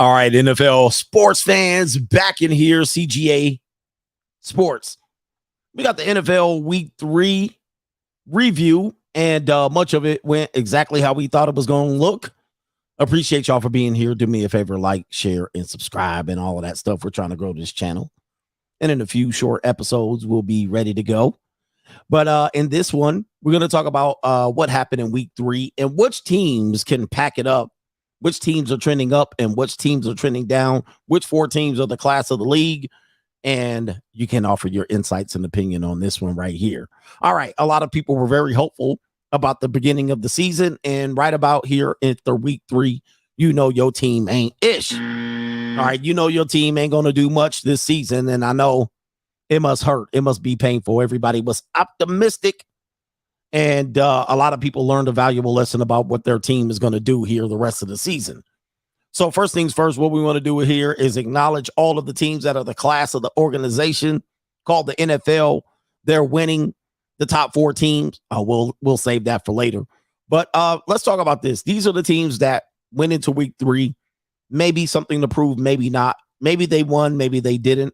All right, NFL sports fans back in here, CGA Sports. We got the NFL Week 3 review, and much of it went exactly how we thought it was going to look. Appreciate y'all for being here. Do me a favor, like, share, and subscribe, and all of that stuff. We're trying to grow this channel. And in a few short episodes, we'll be ready to go. But in this one, we're going to talk about what happened in Week 3 and which teams can pack it up, which teams are trending up and which teams are trending down, which 4 teams are the class of the league. And you can offer your insights and opinion on this one right here. All right. A lot of people were very hopeful about the beginning of the season. And right about here at the Week 3, you know your team ain't ish. All right. You know your team ain't going to do much this season. And I know it must hurt. It must be painful. Everybody was optimistic. And a lot of people learned a valuable lesson about what their team is going to do here the rest of the season. So first things first, what we want to do here is acknowledge all of the teams that are the class of the organization called the NFL. They're winning the top 4 teams. We'll save that for later. But let's talk about this. These are the teams that went into Week 3. Maybe something to prove, maybe not. Maybe they won, maybe they didn't.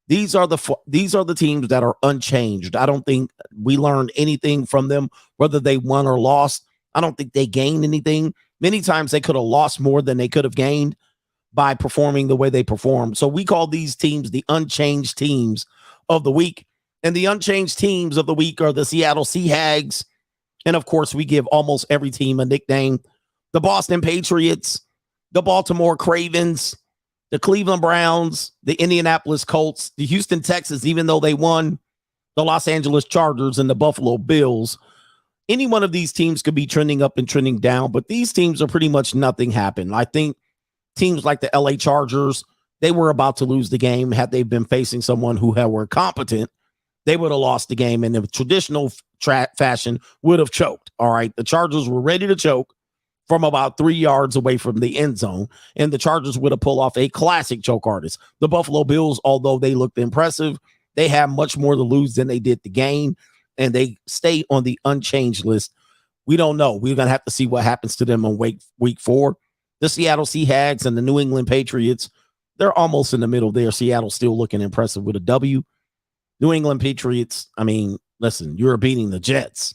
These are the teams that are unchanged. I don't think we learned anything from them, whether they won or lost. I don't think they gained anything. Many times they could have lost more than they could have gained by performing the way they performed. So we call these teams the unchanged teams of the week. And the unchanged teams of the week are the Seattle Seahawks. And of course, we give almost every team a nickname. The Boston Patriots, the Baltimore Ravens, the Cleveland Browns, the Indianapolis Colts, the Houston Texans, even though they won, the Los Angeles Chargers, and the Buffalo Bills. Any one of these teams could be trending up and trending down, but these teams are pretty much nothing happened. I think teams like the LA Chargers, they were about to lose the game. Had they been facing someone who were competent, they would have lost the game, and in traditional fashion would have choked. All right, the Chargers were ready to choke from about 3 yards away from the end zone, and the Chargers would have pulled off a classic choke artist. The Buffalo Bills, although they looked impressive, they have much more to lose than they did to gain, and they stay on the unchanged list. We don't know. We're going to have to see what happens to them on week 4. The Seattle Seahawks and the New England Patriots, they're almost in the middle there. Seattle still looking impressive with a W. New England Patriots, I mean, listen, you're beating the Jets,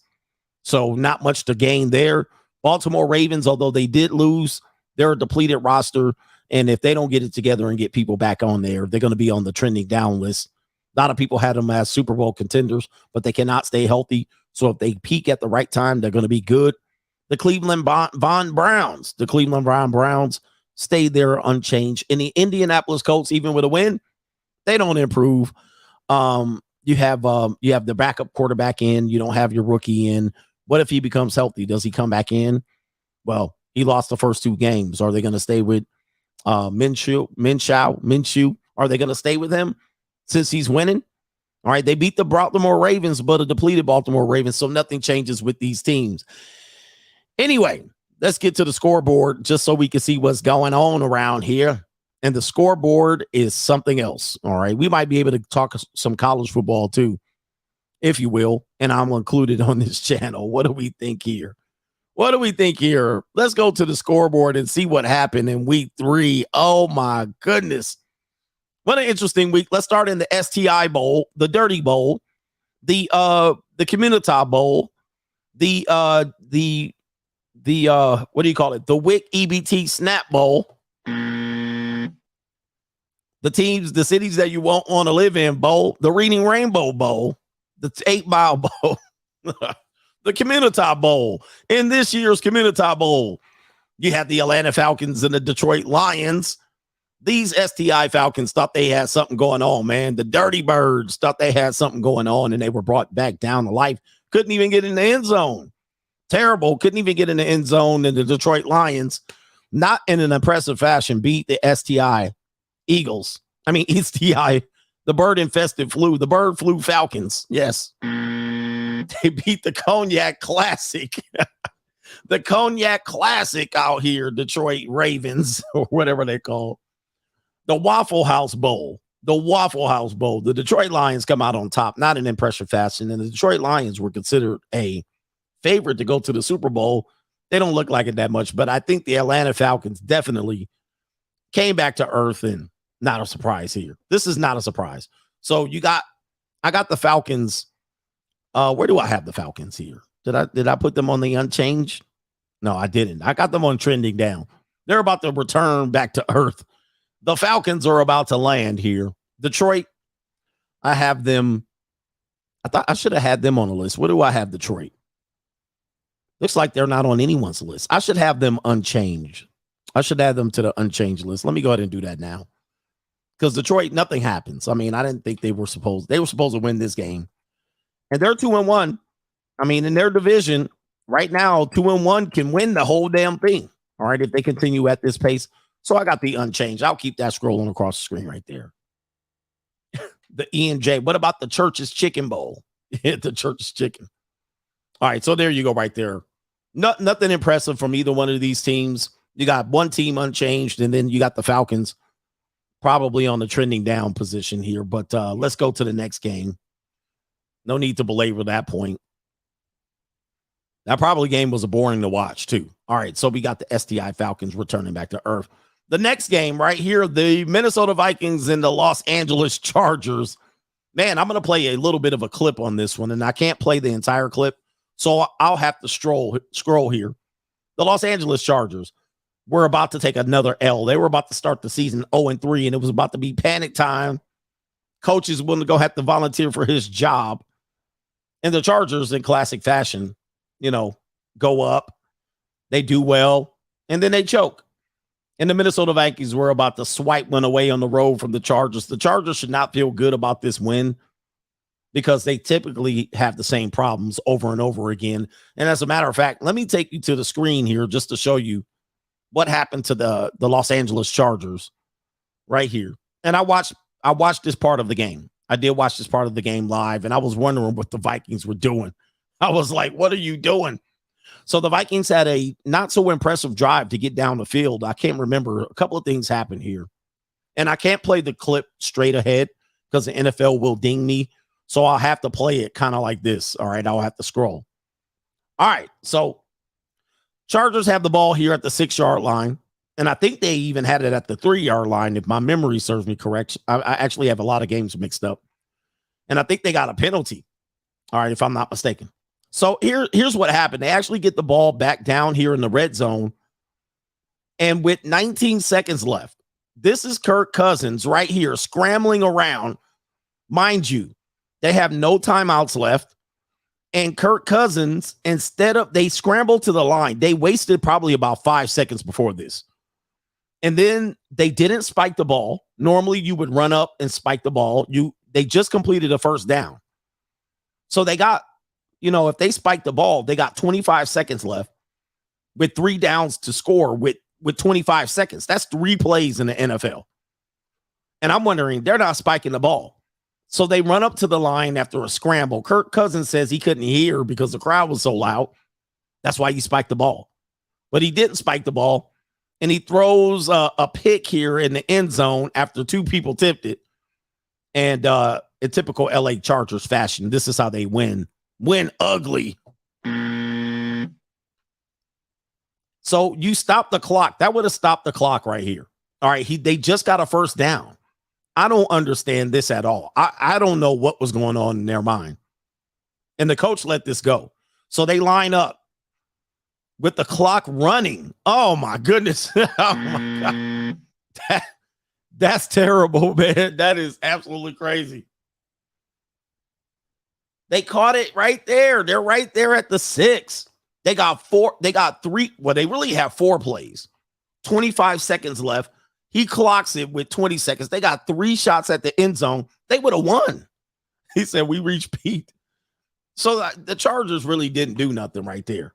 so not much to gain there. Baltimore Ravens, although they did lose, they're a depleted roster, and if they don't get it together and get people back on there, they're going to be on the trending down list. A lot of people had them as Super Bowl contenders, but they cannot stay healthy. So if they peak at the right time, they're going to be good. The Cleveland Browns stay there unchanged. And the Indianapolis Colts, even with a win, they don't improve. You have the backup quarterback in. You don't have your rookie in. What if he becomes healthy? Does he come back in? Well, he lost the first 2 games. Are they going to stay with Minshew? Are they going to stay with him since he's winning? All right, they beat the Baltimore Ravens, but a depleted Baltimore Ravens, so nothing changes with these teams. Anyway, let's get to the scoreboard just so we can see what's going on around here. And the scoreboard is something else. All right, we might be able to talk some college football too, if you will, and I'm included on this channel. What do we think here? Let's go to the scoreboard and see what happened in Week 3. Oh, my goodness. What an interesting week. Let's start in the STI Bowl, the Dirty Bowl, the Community Bowl, the what do you call it? The WIC EBT Snap Bowl. The cities that you won't want to live in bowl, the Reading Rainbow Bowl, the 8 Mile Bowl, the Community Bowl. In this year's Community Bowl, you had the Atlanta Falcons and the Detroit Lions. These STI Falcons thought they had something going on, man. The Dirty Birds thought they had something going on, and they were brought back down to life. Couldn't even get in the end zone. Terrible. Couldn't even get in the end zone. And the Detroit Lions, not in an impressive fashion, beat the STI the bird-infested flu, the bird flu Falcons. Yes. They beat the Cognac Classic. The Cognac Classic out here, Detroit Ravens, or whatever they call. The Waffle House Bowl. The Detroit Lions come out on top, not in impressive fashion. And the Detroit Lions were considered a favorite to go to the Super Bowl. They don't look like it that much, but I think the Atlanta Falcons definitely came back to earth, and not a surprise here. This is not a surprise. So I got the Falcons. Where do I have the Falcons here? Did I put them on the unchanged? No, I didn't. I got them on trending down. They're about to return back to earth. The Falcons are about to land here. Detroit, I have them. I thought I should have had them on the list. Where do I have Detroit? Looks like they're not on anyone's list. I should have them unchanged. I should add them to the unchanged list. Let me go ahead and do that now. Because Detroit, nothing happens. I mean, I didn't think they were supposed to win this game. And they're 2-1. I mean, in their division, right now, 2-1 can win the whole damn thing. All right, if they continue at this pace. So I got the unchanged. I'll keep that scrolling across the screen right there. The E&J. What about the Church's Chicken Bowl? The Church's Chicken. All right, so there you go right there. Nothing impressive from either one of these teams. You got one team unchanged, and then you got the Falcons probably on the trending down position here. But let's go to the next game. No need to belabor that point. That probably game was boring to watch, too. All right, so we got the STI Falcons returning back to earth. The next game right here, the Minnesota Vikings and the Los Angeles Chargers. Man, I'm going to play a little bit of a clip on this one, and I can't play the entire clip, so I'll have to scroll here. The Los Angeles Chargers were about to take another L. They were about to start the season 0-3, and it was about to be panic time. Coaches willing to go have to volunteer for his job. And the Chargers, in classic fashion, go up. They do well, and then they choke. And the Minnesota Vikings were about to swipe one away on the road from the Chargers. The Chargers should not feel good about this win because they typically have the same problems over and over again. And as a matter of fact, let me take you to the screen here just to show you what happened to the Los Angeles Chargers right here. And I watched this part of the game. I did watch this part of the game live, and I was wondering what the Vikings were doing. I was like, what are you doing? So the Vikings had a not so impressive drive to get down the field. I can't remember. A couple of things happened here. And I can't play the clip straight ahead because the NFL will ding me. So I'll have to play it kind of like this. All right, I'll have to scroll. All right, so Chargers have the ball here at the 6-yard line. And I think they even had it at the 3-yard line, if my memory serves me correct. I actually have a lot of games mixed up. And I think they got a penalty. All right, if I'm not mistaken. So here's what happened. They actually get the ball back down here in the red zone. And with 19 seconds left, this is Kirk Cousins right here scrambling around. Mind you, they have no timeouts left. And Kirk Cousins, they scrambled to the line. They wasted probably about 5 seconds before this. And then they didn't spike the ball. Normally you would run up and spike the ball. They just completed a first down. So they got, if they spiked the ball, they got 25 seconds left with 3 downs to score with 25 seconds. That's 3 plays in the NFL. And I'm wondering, they're not spiking the ball. So they run up to the line after a scramble. Kirk Cousins says he couldn't hear because the crowd was so loud. That's why he spiked the ball. But he didn't spike the ball. And he throws a pick here in the end zone after 2 people tipped it. And in typical LA Chargers fashion, this is how they win. Win ugly. So you stop the clock. That would have stopped the clock right here. All right, they just got a first down. I don't understand this at all. I don't know what was going on in their mind. And the coach let this go. So they line up with the clock running. Oh, my goodness. Oh, my God. That's terrible, man. That is absolutely crazy. They caught it right there. They're right there at the 6. They got 3. Well, they really have 4 plays. 25 seconds left. He clocks it with 20 seconds. They got 3 shots at the end zone. They would have won. He said, we reached Pete. So the Chargers really didn't do nothing right there.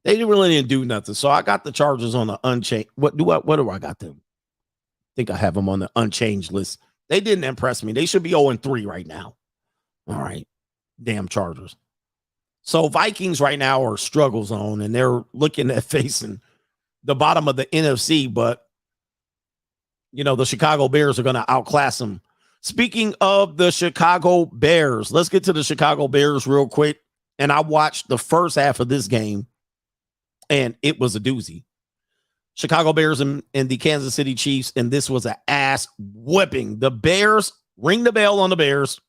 They really didn't do nothing. So I got the Chargers on the unchanged. What do I got them? I think I have them on the unchanged list. They didn't impress me. They should be 0-3 right now. All right. Damn Chargers. So Vikings right now are struggle zone, and they're looking at facing the bottom of the NFC, but the Chicago Bears are going to outclass them. Speaking of the Chicago Bears, let's get to the Chicago Bears real quick. And I watched the first half of this game, and it was a doozy. Chicago Bears and the Kansas City Chiefs, and this was an ass whipping. The Bears, ring the bell on the Bears.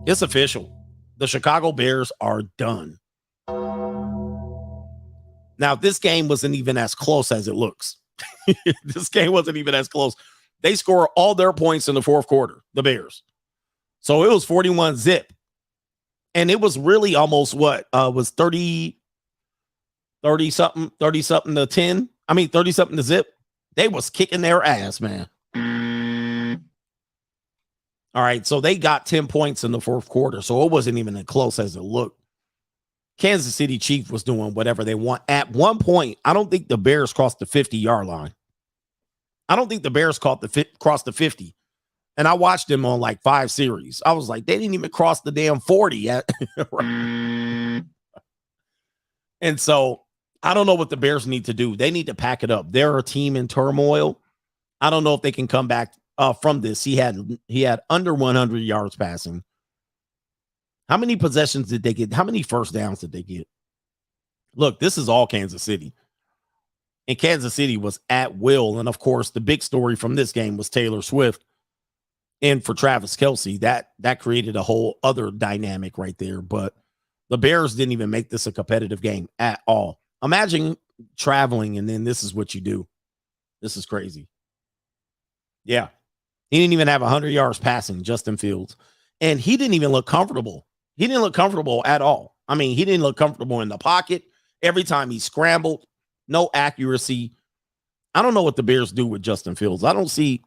It's official. The Chicago Bears are done. Now, this game wasn't even as close as it looks. This game wasn't even as close. They score all their points in the fourth quarter, the Bears. So it was 41-zip. And it was really almost was 30-something to 10. 30-something to zip. They was kicking their ass, man. All right, so they got 10 points in the fourth quarter, so it wasn't even as close as it looked. Kansas City Chiefs was doing whatever they want. At one point, I don't think the Bears crossed the 50-yard line. I don't think the Bears crossed the 50. And I watched them on like 5 series. I was like, they didn't even cross the damn 40 yet. And so I don't know what the Bears need to do. They need to pack it up. They're a team in turmoil. I don't know if they can come back from this. He had under 100 yards passing. How many possessions did they get? How many first downs did they get? Look, this is all Kansas City. And Kansas City was at will. And, of course, the big story from this game was Taylor Swift in for Travis Kelce. That created a whole other dynamic right there. But the Bears didn't even make this a competitive game at all. Imagine traveling, and then this is what you do. This is crazy. Yeah. He didn't even have 100 yards passing, Justin Fields. And he didn't even look comfortable. He didn't look comfortable at all. He didn't look comfortable in the pocket. Every time he scrambled, no accuracy. I don't know what the Bears do with Justin Fields. I don't see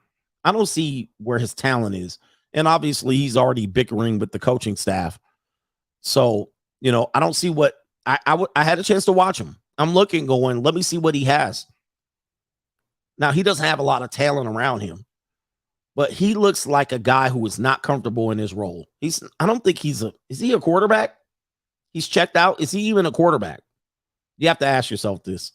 where his talent is. And obviously he's already bickering with the coaching staff. So, I don't see what I had a chance to watch him. I'm looking going, let me see what he has. Now, he doesn't have a lot of talent around him, but he looks like a guy who is not comfortable in his role. I don't think is he a quarterback? He's checked out. Is he even a quarterback? You have to ask yourself this.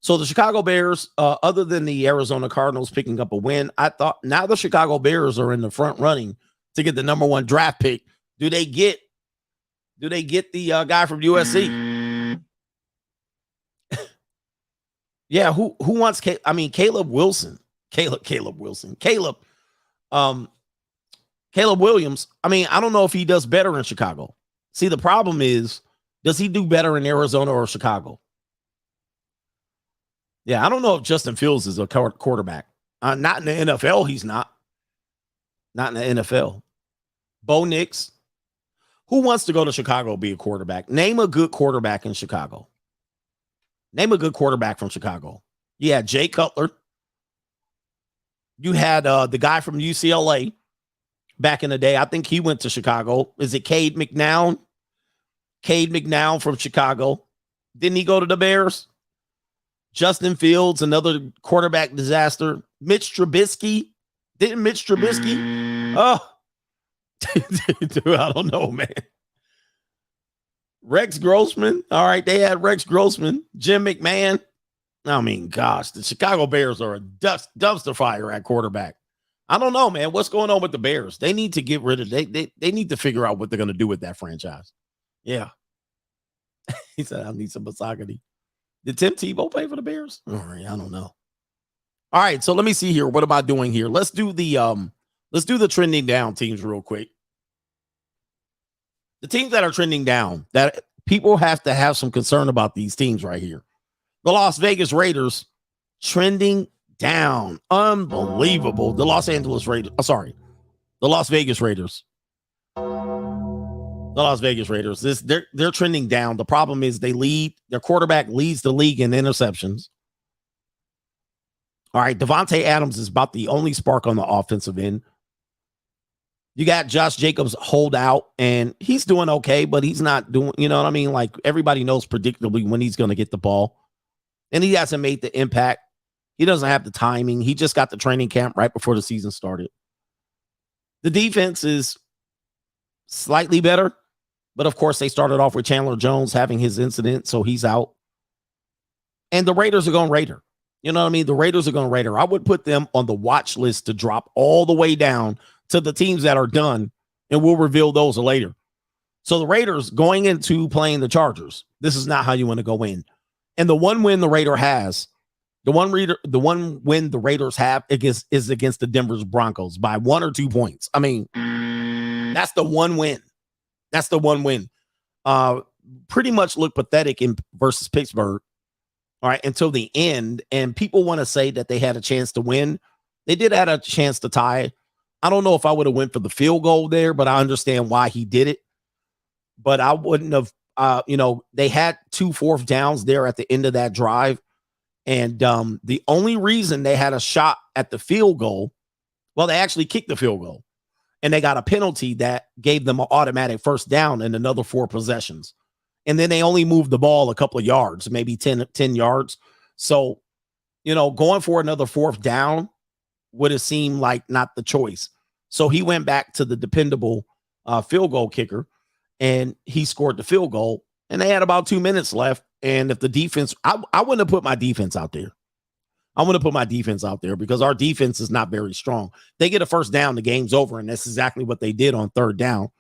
So the Chicago Bears, other than the Arizona Cardinals picking up a win, I thought now the Chicago Bears are in the front running to get the number 1 draft pick. Do they get the guy from USC? Yeah, who wants Caleb Wilson. Caleb Wilson. Caleb Williams. I don't know if he does better in Chicago. See, the problem is, does he do better in Arizona or Chicago? Yeah, I don't know if Justin Fields is a quarterback. Not in the NFL, he's not. Not in the NFL. Bo Nix. Who wants to go to Chicago be a quarterback? Name a good quarterback in Chicago. Name a good quarterback from Chicago. You had Jay Cutler. You had the guy from UCLA back in the day. I think he went to Chicago. Is it Cade McNown? Cade McNown from Chicago. Didn't he go to the Bears? Justin Fields, another quarterback disaster. Mitch Trubisky. Didn't Mitch Trubisky? Oh, dude, I don't know, man. Rex Grossman. All right, they had Rex Grossman. Jim McMahon. Gosh, the Chicago Bears are a dumpster fire at quarterback. I don't know, man. What's going on with the Bears? They need to get rid of they need to figure out what they're going to do with that franchise. Yeah. He said, I need some misogyny. Did Tim Tebow play for the Bears? All right, I don't know. All right, so let me see here. What am I doing here? Let's do the trending down teams real quick. The teams that are trending down, that people have to have some concern about these teams right here. The Las Vegas Raiders trending down. Unbelievable. The Las Vegas Raiders. The Las Vegas Raiders. They're trending down. The problem is their quarterback leads the league in interceptions. All right, Devontae Adams is about the only spark on the offensive end. You got Josh Jacobs hold out, and he's doing okay, but he's not doing, Like everybody knows predictably when he's going to get the ball. And he hasn't made the impact. He doesn't have the timing. He just got the training camp right before the season started. The defense is slightly better, but of course they started off with Chandler Jones having his incident, so he's out. And the Raiders are going Raider. You know what I mean? The Raiders are going Raider. I would put them on the watch list to drop all the way down to the teams that are done, and we'll reveal those later. So the Raiders going into playing the Chargers, this is not how you want to go in. And the one win the Raider has The one win the Raiders have is against the Denver Broncos by 1 or 2 points. I mean, that's the one win. That's the one win. Pretty much looked pathetic in versus Pittsburgh. All right, until the end. And people want to say that they had a chance to win. They did have a chance to tie. I don't know if I would have went for the field goal there, but I understand why he did it. But I wouldn't have, they had 2 fourth downs there at the end of that drive. And the only reason they had a shot at the field goal, well, they actually kicked the field goal. And they got a penalty that gave them an automatic first down and another 4 possessions. And then they only moved the ball a couple of yards, maybe 10 yards. So, going for another 4th down would have seemed like not the choice. So he went back to the dependable field goal kicker, and he scored the field goal. And they had about 2 minutes left. And if the defense, I wouldn't have put my defense out there. I want to put my defense out there because our defense is not very strong. They get a first down, the game's over, and that's exactly what they did on 3rd down.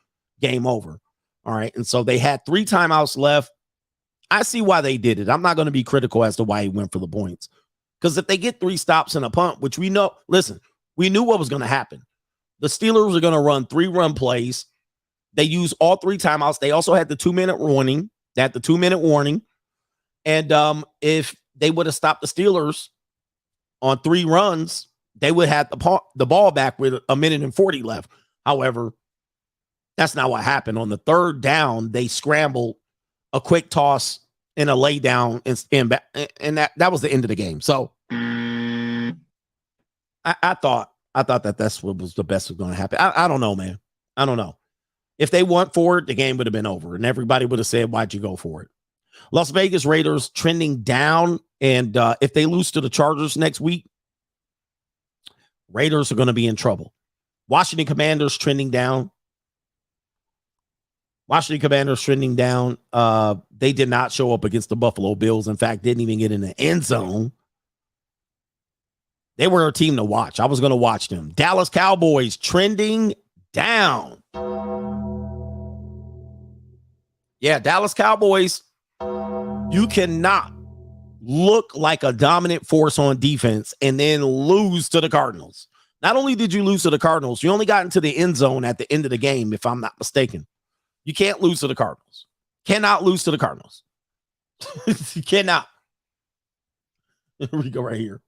Game over. All right, and so they had 3 timeouts left. I see why they did it. I'm not going to be critical as to why he went for the points. Because if they get 3 stops and a punt, which we know, listen, we knew what was going to happen. The Steelers are going to run 3 run plays. They use all 3 timeouts. They also had the 2-minute warning. They had the 2-minute warning. And if they would have stopped the Steelers on 3 runs, they would have the ball back with 1:40 left. However, that's not what happened. On the 3rd down, they scrambled a quick toss and a lay down, and that was the end of the game. So I thought that that's what was the best was going to happen. I don't know, man. I don't know. If they went for it, the game would have been over, and everybody would have said, "Why'd you go for it?" Las Vegas Raiders trending down, and if they lose to the Chargers next week, Raiders are going to be in trouble. Washington Commanders trending down. Washington Commanders trending down. They did not show up against the Buffalo Bills. In fact, didn't even get in the end zone. They were a team to watch. I was going to watch them. Dallas Cowboys trending down. Yeah, Dallas Cowboys. You cannot look like a dominant force on defense and then lose to the Cardinals. Not only did you lose to the Cardinals, you only got into the end zone at the end of the game, if I'm not mistaken. You can't lose to the Cardinals. Cannot lose to the Cardinals. You cannot. Here we go right here.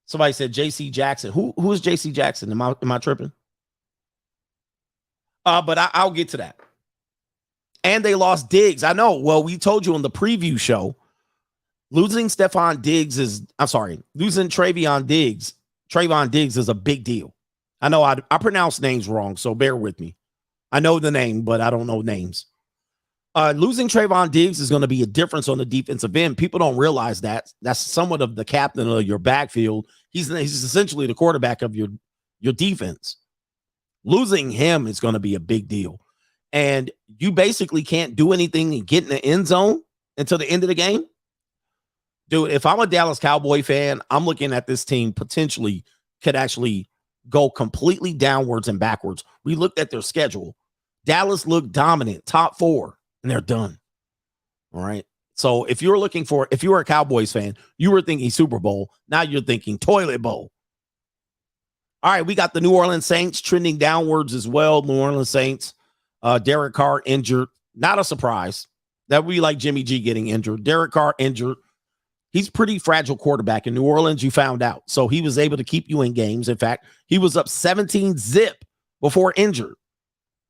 Somebody said J.C. Jackson. Who is J.C. Jackson? Am I tripping? But I'll get to that. And they lost Diggs. I know. Well, we told you on the preview show, losing Trayvon Diggs is a big deal. I know I pronounce names wrong, so bear with me. I know the name, but I don't know names. Losing Trayvon Diggs is going to be a difference on the defensive end. People don't realize that. That's somewhat of the captain of your backfield. He's essentially the quarterback of your defense. Losing him is going to be a big deal. And you basically can't do anything and get in the end zone until the end of the game. Dude, if I'm a Dallas Cowboy fan, I'm looking at this team potentially could actually go completely downwards and backwards. We looked at their schedule. Dallas looked dominant, top 4, and they're done. All right. So if you were a Cowboys fan, you were thinking Super Bowl. Now you're thinking toilet bowl. All right. We got the New Orleans Saints trending downwards as well. New Orleans Saints, Derek Carr injured. Not a surprise. That would be like Jimmy G getting injured. Derek Carr injured. He's pretty fragile quarterback in New Orleans, you found out. So he was able to keep you in games. In fact, he was up 17-0 before injured.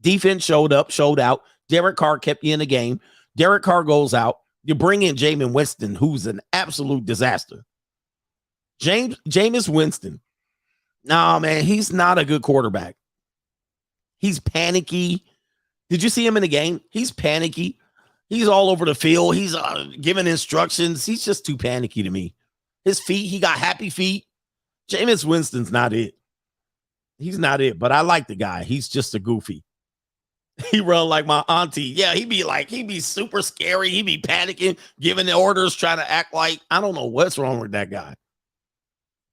Defense showed out. Derek Carr kept you in the game. Derek Carr goes out. You bring in Jameis Winston, who's an absolute disaster. Jameis Winston. Nah, man, he's not a good quarterback. He's panicky. Did you see him in the game? He's panicky. He's all over the field. He's giving instructions. He's just too panicky to me. His feet, he got happy feet. Jameis Winston's not it. He's not it, but I like the guy. He's just a goofy. He run like my auntie. Yeah, he'd be super scary. He'd be panicking, giving the orders, trying to act like, I don't know what's wrong with that guy.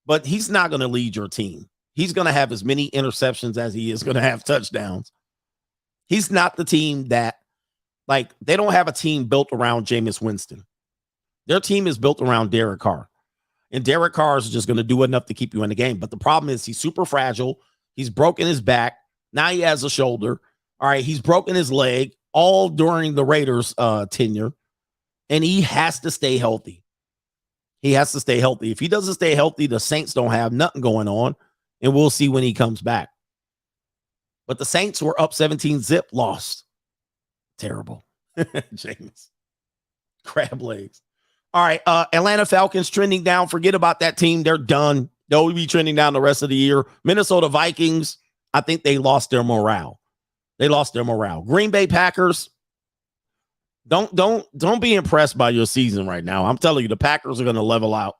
But he's not going to lead your team. He's going to have as many interceptions as he is going to have touchdowns. He's not the team that, they don't have a team built around Jameis Winston. Their team is built around Derek Carr. And Derek Carr is just going to do enough to keep you in the game. But the problem is he's super fragile. He's broken his back. Now he has a shoulder. All right, he's broken his leg all during the Raiders' tenure. And he has to stay healthy. He has to stay healthy. If he doesn't stay healthy, the Saints don't have nothing going on. And we'll see when he comes back. But the Saints were up 17-zip, lost. Terrible. James. Crab legs. All right, Atlanta Falcons trending down. Forget about that team. They're done. They'll be trending down the rest of the year. Minnesota Vikings, I think they lost their morale. Green Bay Packers, don't be impressed by your season right now. I'm telling you, the Packers are going to level out.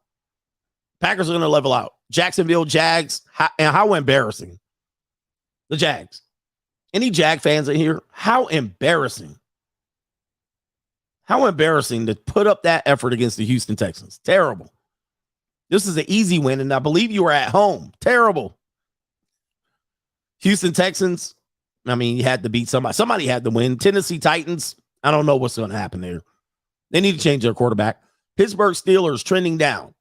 Jacksonville Jags, how embarrassing. The Jags. Any Jag fans in here? How embarrassing. How embarrassing to put up that effort against the Houston Texans. Terrible. This is an easy win, and I believe you were at home. Terrible. Houston Texans, I mean, you had to beat somebody. Somebody had to win. Tennessee Titans, I don't know what's going to happen there. They need to change their quarterback. Pittsburgh Steelers trending down.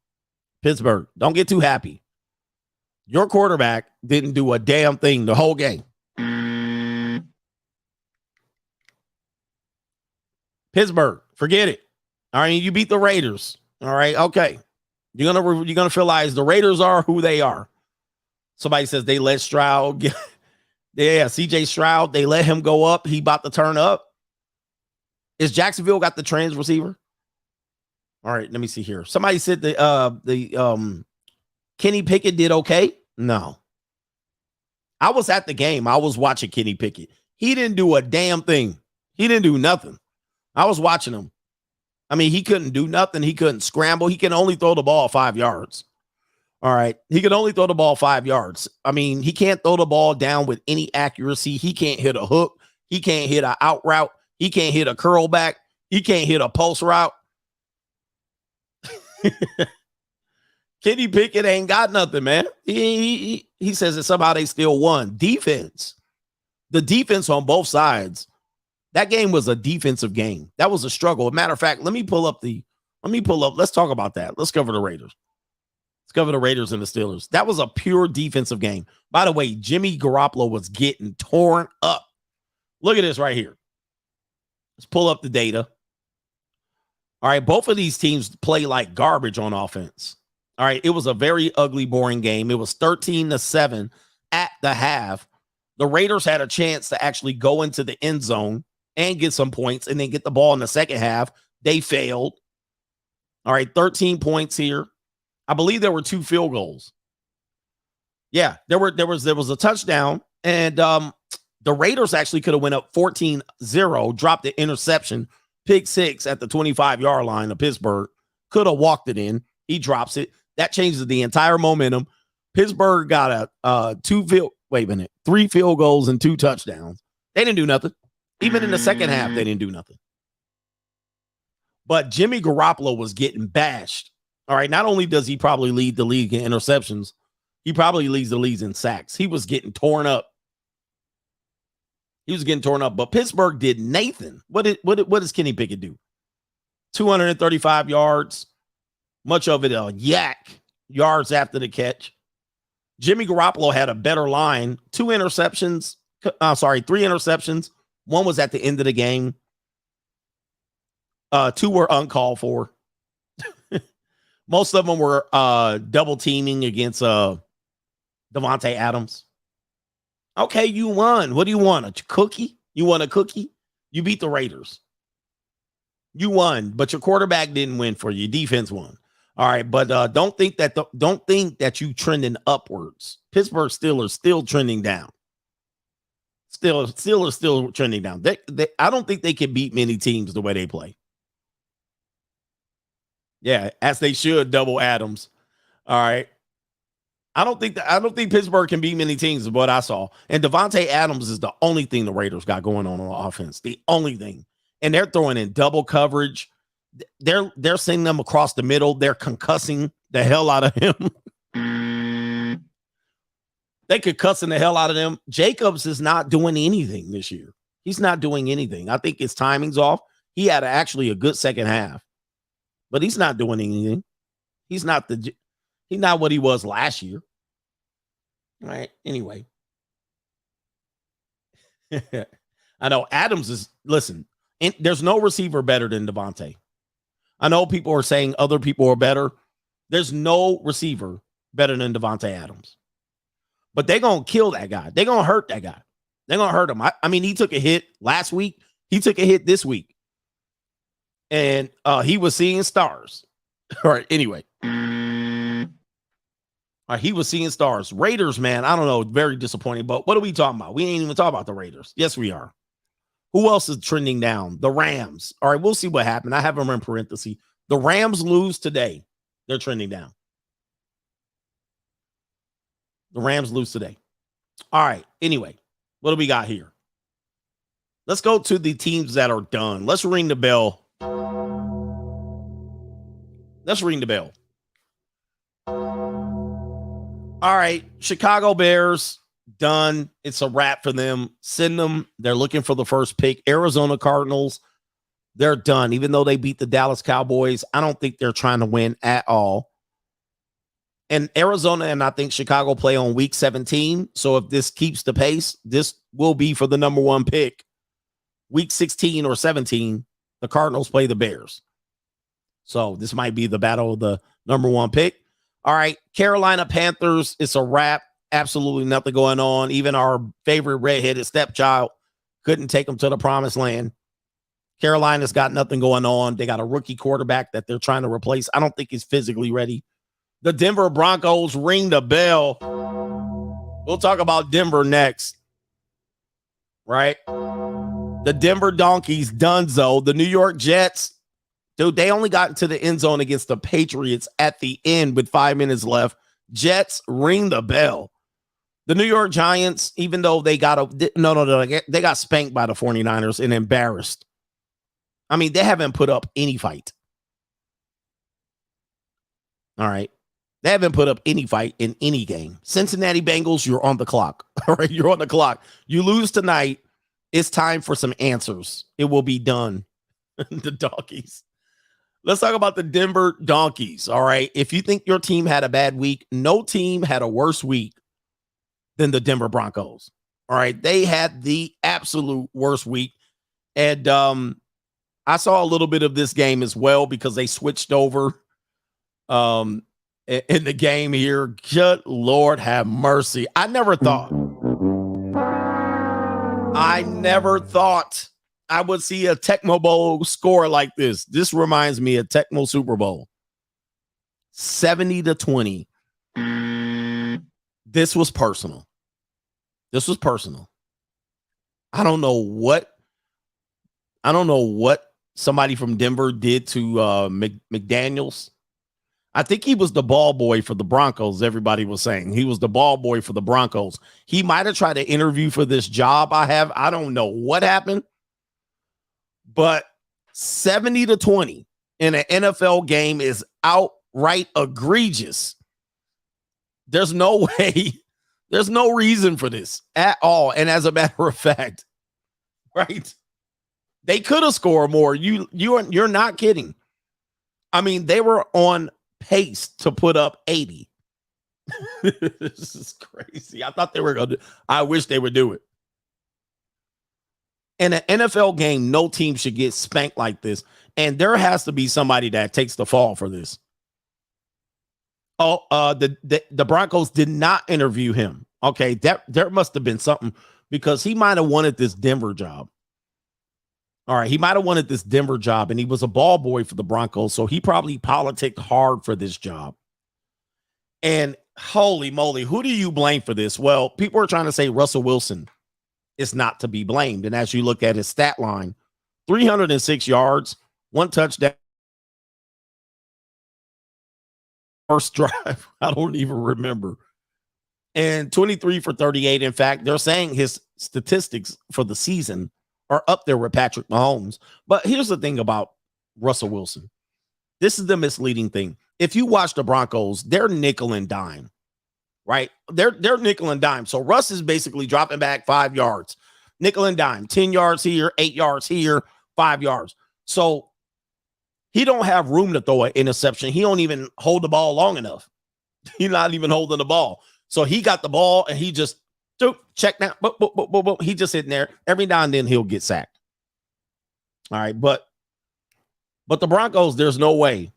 Pittsburgh, don't get too happy. Your quarterback didn't do a damn thing the whole game. Pittsburgh, forget it. All right, you beat the Raiders. All right, okay. You're gonna realize the Raiders are who they are. Somebody says they let Stroud get, yeah, CJ Stroud, they let him go up. He about to turn up. Is Jacksonville got the trans receiver? All right, let me see here. Somebody said the Kenny Pickett did okay. No. I was at the game. I was watching Kenny Pickett. He didn't do a damn thing. He didn't do nothing. I was watching him. I mean, he couldn't do nothing. He couldn't scramble. He can only throw the ball 5 yards. All right. He can only throw the ball 5 yards. I mean, he can't throw the ball down with any accuracy. He can't hit a hook. He can't hit an out route. He can't hit a curl back. He can't hit a post route. Kenny Pickett ain't got nothing, man. He says that somehow they still won. Defense. The defense on both sides. That game was a defensive game. That was a struggle. As a matter of fact, let's talk about that. Let's cover the Raiders. Let's cover the Raiders and the Steelers. That was a pure defensive game. By the way, Jimmy Garoppolo was getting torn up. Look at this right here. Let's pull up the data. All right, both of these teams play like garbage on offense. All right, it was a very ugly, boring game. It was 13-7 at the half. The Raiders had a chance to actually go into the end zone and get some points and then get the ball in the second half. They failed. All right, 13 points here. I believe there were 2 field goals. Yeah, there was a touchdown, and the Raiders actually could have went up 14-0, dropped the interception, pick 6 at the 25-yard line of Pittsburgh. Could have walked it in. He drops it. That changes the entire momentum. Pittsburgh got a 3 field goals and 2 touchdowns. They didn't do nothing. Even in the second half, they didn't do nothing. But Jimmy Garoppolo was getting bashed. All right, not only does he probably lead the league in interceptions, he probably leads the league in sacks. He was getting torn up. But Pittsburgh did Nathan. What does Kenny Pickett do? 235 yards, much of it a yak, yards after the catch. Jimmy Garoppolo had a better line. 3 interceptions. 1 was at the end of the game. 2 were uncalled for. Most of them were double teaming against Davante Adams. Okay, you won. What do you want? A cookie? You want a cookie? You beat the Raiders. You won, but your quarterback didn't win for you. Your defense won. All right, but don't think that you trending upwards. Pittsburgh Steelers still trending down. Still trending down. I don't think they can beat many teams the way they play. Yeah, as they should, double Adams. All right. I don't think Pittsburgh can beat many teams is what I saw. And Davante Adams is the only thing the Raiders got going on offense. The only thing. And they're throwing in double coverage. They're sending them across the middle. They're concussing the hell out of him. They could cussing the hell out of them. Jacobs is not doing anything this year. He's not doing anything. I think his timing's off. He had actually a good second half, but he's not doing anything. He's not what he was last year. All right. Anyway. I know Adams is, listen, there's no receiver better than Devontae. I know people are saying other people are better. There's no receiver better than Devontae Adams. But they're going to kill that guy. They're going to hurt that guy. They're going to hurt him. I mean, he took a hit last week. He took a hit this week. And he was seeing stars. All right, anyway. All right, he was seeing stars. Raiders, man, I don't know. Very disappointing. But what are we talking about? We ain't even talking about the Raiders. Yes, we are. Who else is trending down? The Rams. All right, we'll see what happened. I have them in parentheses. The Rams lose today. They're trending down. The Rams lose today. All right, anyway, what do we got here? Let's go to the teams that are done. Let's ring the bell. Let's ring the bell. All right, Chicago Bears, done. It's a wrap for them. Send them. They're looking for the first pick. Arizona Cardinals, they're done. Even though they beat the Dallas Cowboys, I don't think they're trying to win at all. And Arizona and I think Chicago play on week 17. So if this keeps the pace, this will be for the number one pick. Week 16 or 17, the Cardinals play the Bears. So this might be the battle of the number one pick. All right, Carolina Panthers, it's a wrap. Absolutely nothing going on. Even our favorite redheaded stepchild couldn't take them to the promised land. Carolina's got nothing going on. They got a rookie quarterback that they're trying to replace. I don't think he's physically ready. The Denver Broncos, ring the bell. We'll talk about Denver next. Right? The Denver Donkeys, donezo. The New York Jets, dude, they only got into the end zone against the Patriots at the end with 5 minutes left. Jets, ring the bell. The New York Giants, even though they got they got spanked by the 49ers and embarrassed. I mean, they haven't put up any fight. All right. They haven't put up any fight in any game. Cincinnati Bengals, you're on the clock. All right, you're on the clock. You lose tonight. It's time for some answers. It will be done. The Donkeys. Let's talk about the Denver Donkeys. All right. If you think your team had a bad week, no team had a worse week than the Denver Broncos. All right. They had the absolute worst week. And I saw a little bit of this game as well because they switched over in the game here. Good Lord have mercy. I never thought I would see a Tecmo Bowl score like this. This reminds me of Tecmo Super Bowl. 70-20. This was personal. I don't know what somebody from Denver did to McDaniels. I think he was the ball boy for the Broncos. Everybody was saying he was the ball boy for the Broncos. He might have tried to interview for this job I don't know what happened, but 70-20 in an NFL game is outright egregious. There's no way. There's no reason for this at all. And as a matter of fact, right? They could have scored more. You're not kidding. I mean, they were on pace to put up 80. This is crazy. I thought they were going to. I wish they would do it. In an NFL game, no team should get spanked like this. And there has to be somebody that takes the fall for this. The Broncos did not interview him. Okay, there must have been something because he might have wanted this Denver job. All right, he might have wanted this Denver job, and he was a ball boy for the Broncos, so he probably politicked hard for this job. And holy moly, who do you blame for this? Well, people are trying to say Russell Wilson is not to be blamed. And as you look at his stat line, 306 yards, 1 touchdown. First drive, I don't even remember. And 23 for 38. In fact, they're saying his statistics for the season are up there with Patrick Mahomes. But here's the thing about Russell Wilson. This is the misleading thing. If you watch the Broncos, they're nickel and dime, right? They're nickel and dime. So Russ is basically dropping back 5 yards, nickel and dime, 10 yards here, 8 yards here, 5 yards. So He don't have room to throw an interception. He don't even hold the ball long enough. He's not even holding the ball. So he got the ball and he just check down. He just sitting there. Every now and then he'll get sacked. All right, but the Broncos, there's no way.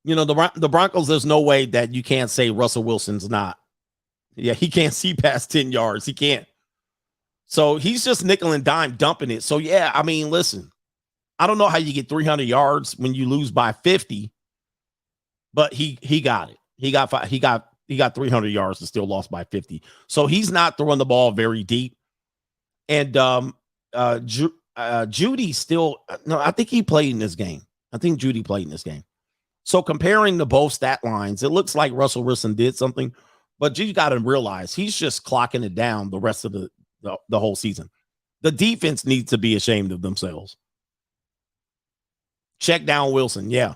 You know, the Broncos, there's no way that you can't say Russell Wilson's not. Yeah, he can't see past 10 yards. He can't. So he's just nickel and dime dumping it. So, yeah, I mean, listen, I don't know how you get 300 yards when you lose by 50, but he got it. He got 300 yards and still lost by 50. So he's not throwing the ball very deep. And Judy still, no, I think he played in this game. I think Judy played in this game. So comparing the both stat lines, it looks like Russell Wilson did something, but you got to realize he's just clocking it down the rest of the whole season. The defense needs to be ashamed of themselves. Check down Wilson. Yeah.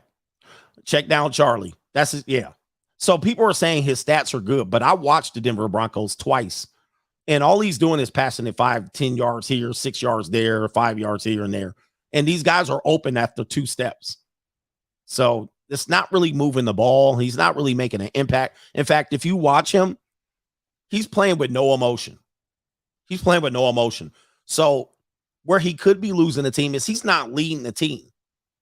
Check down Charlie. That's it. Yeah. So people are saying his stats are good, but I watched the Denver Broncos twice, and all he's doing is passing it 5-10 yards here, 6 yards there, 5 yards here and there. And these guys are open after 2 steps. So it's not really moving the ball. He's not really making an impact. In fact, if you watch him, he's playing with no emotion. He's playing with no emotion. So where he could be losing the team is he's not leading the team.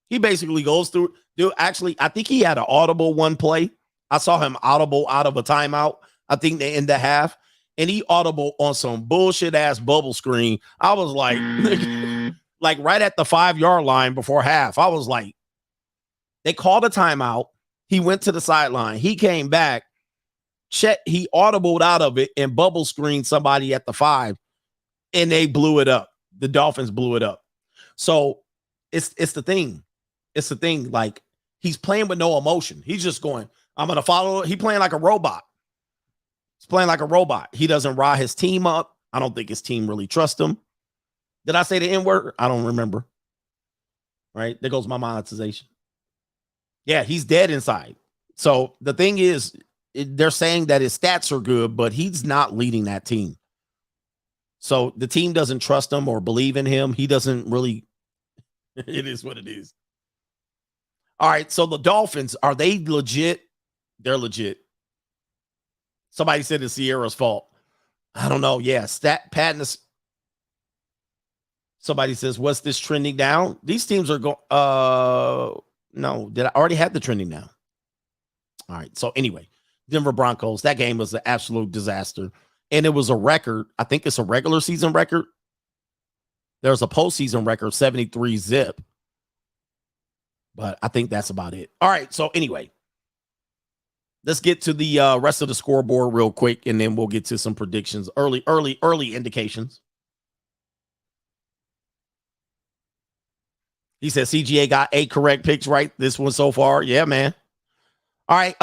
He basically goes through. Actually, I think he had an audible one play. I saw him audible out of a timeout. I think they end the half, and he audible on some bullshit ass bubble screen. I was like, like right at the 5-yard line before half. I was like, they called a timeout. He went to the sideline. He came back. He audibled out of it and bubble screened somebody at the 5, and they blew it up. The Dolphins blew it up. So it's the thing. It's the thing. Like, he's playing with no emotion. He's just going, I'm going to follow. He playing like a robot. He's playing like a robot. He doesn't rile his team up. I don't think his team really trusts him. Did I say the N-word? I don't remember. Right? There goes my monetization. Yeah, he's dead inside. So the thing is, they're saying that his stats are good, but he's not leading that team. So the team doesn't trust him or believe in him. He doesn't really. It is what it is. All right, so the Dolphins, are they legit? They're legit. Somebody said it's Sierra's fault. I don't know. Yeah, Patton. Somebody says, what's this trending down? These teams are going. No, did I already have the trending down? All right. So anyway, Denver Broncos, that game was an absolute disaster. And it was a record. I think it's a regular season record. There's a postseason record, 73-zip. But I think that's about it. All right. So anyway, let's get to the rest of the scoreboard real quick, and then we'll get to some predictions, early indications. He said CGA got 8 correct picks right this one so far. Yeah, man. All right.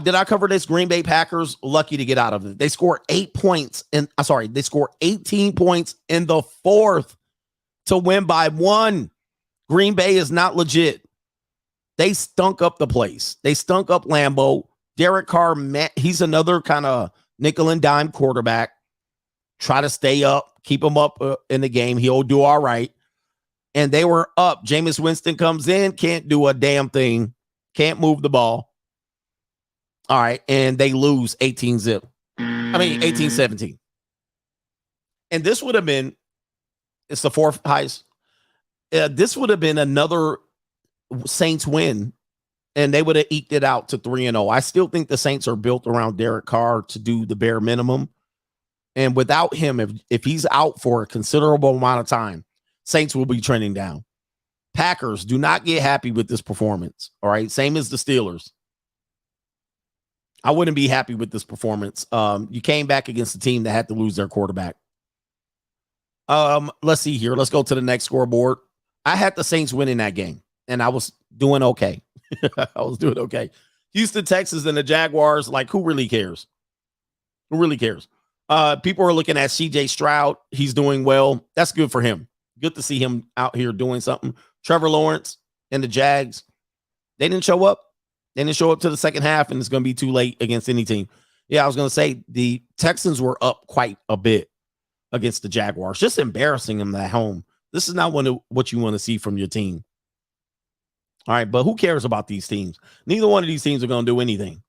Did I cover this? Green Bay Packers lucky to get out of it. They scored 8 points they scored 18 points in the 4th to win by 1. Green Bay is not legit. They stunk up the place. They stunk up Lambeau. Derek Carr, he's another kind of nickel and dime quarterback. Try to stay up, keep him up in the game. He'll do all right. And they were up. Jameis Winston comes in, can't do a damn thing, can't move the ball. All right, and they lose 18-17. And this would have been, it's the 4th highest. This would have been another Saints win, and they would have eked it out to 3-0. I still think the Saints are built around Derek Carr to do the bare minimum. And without him, if he's out for a considerable amount of time, Saints will be trending down. Packers, do not get happy with this performance. All right. Same as the Steelers. I wouldn't be happy with this performance. You came back against a team that had to lose their quarterback. Let's see here. Let's go to the next scoreboard. I had the Saints winning that game, and I was doing okay. I was doing okay. Houston, Texas, and the Jaguars, like, who really cares? Who really cares? People are looking at CJ Stroud. He's doing well. That's good for him. Good to see him out here doing something. Trevor Lawrence and the Jags, they didn't show up. They didn't show up to the second half, and it's going to be too late against any team. Yeah, I was going to say the Texans were up quite a bit against the Jaguars, just embarrassing them at home. This is not what you want to see from your team. All right, but who cares about these teams? Neither one of these teams are going to do anything.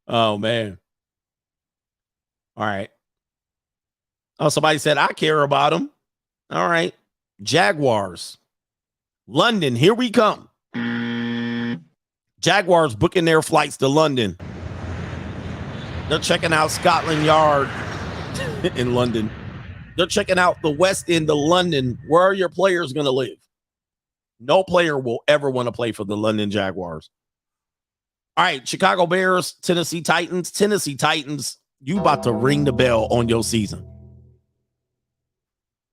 Oh, man. All right. Oh, somebody said, I care about them. All right. Jaguars. London, here we come. Jaguars booking their flights to London. They're checking out Scotland Yard in London. They're checking out the West End of London. Where are your players going to live? No player will ever want to play for the London Jaguars. All right, Chicago Bears, Tennessee Titans. Tennessee Titans, you about to ring the bell on your season.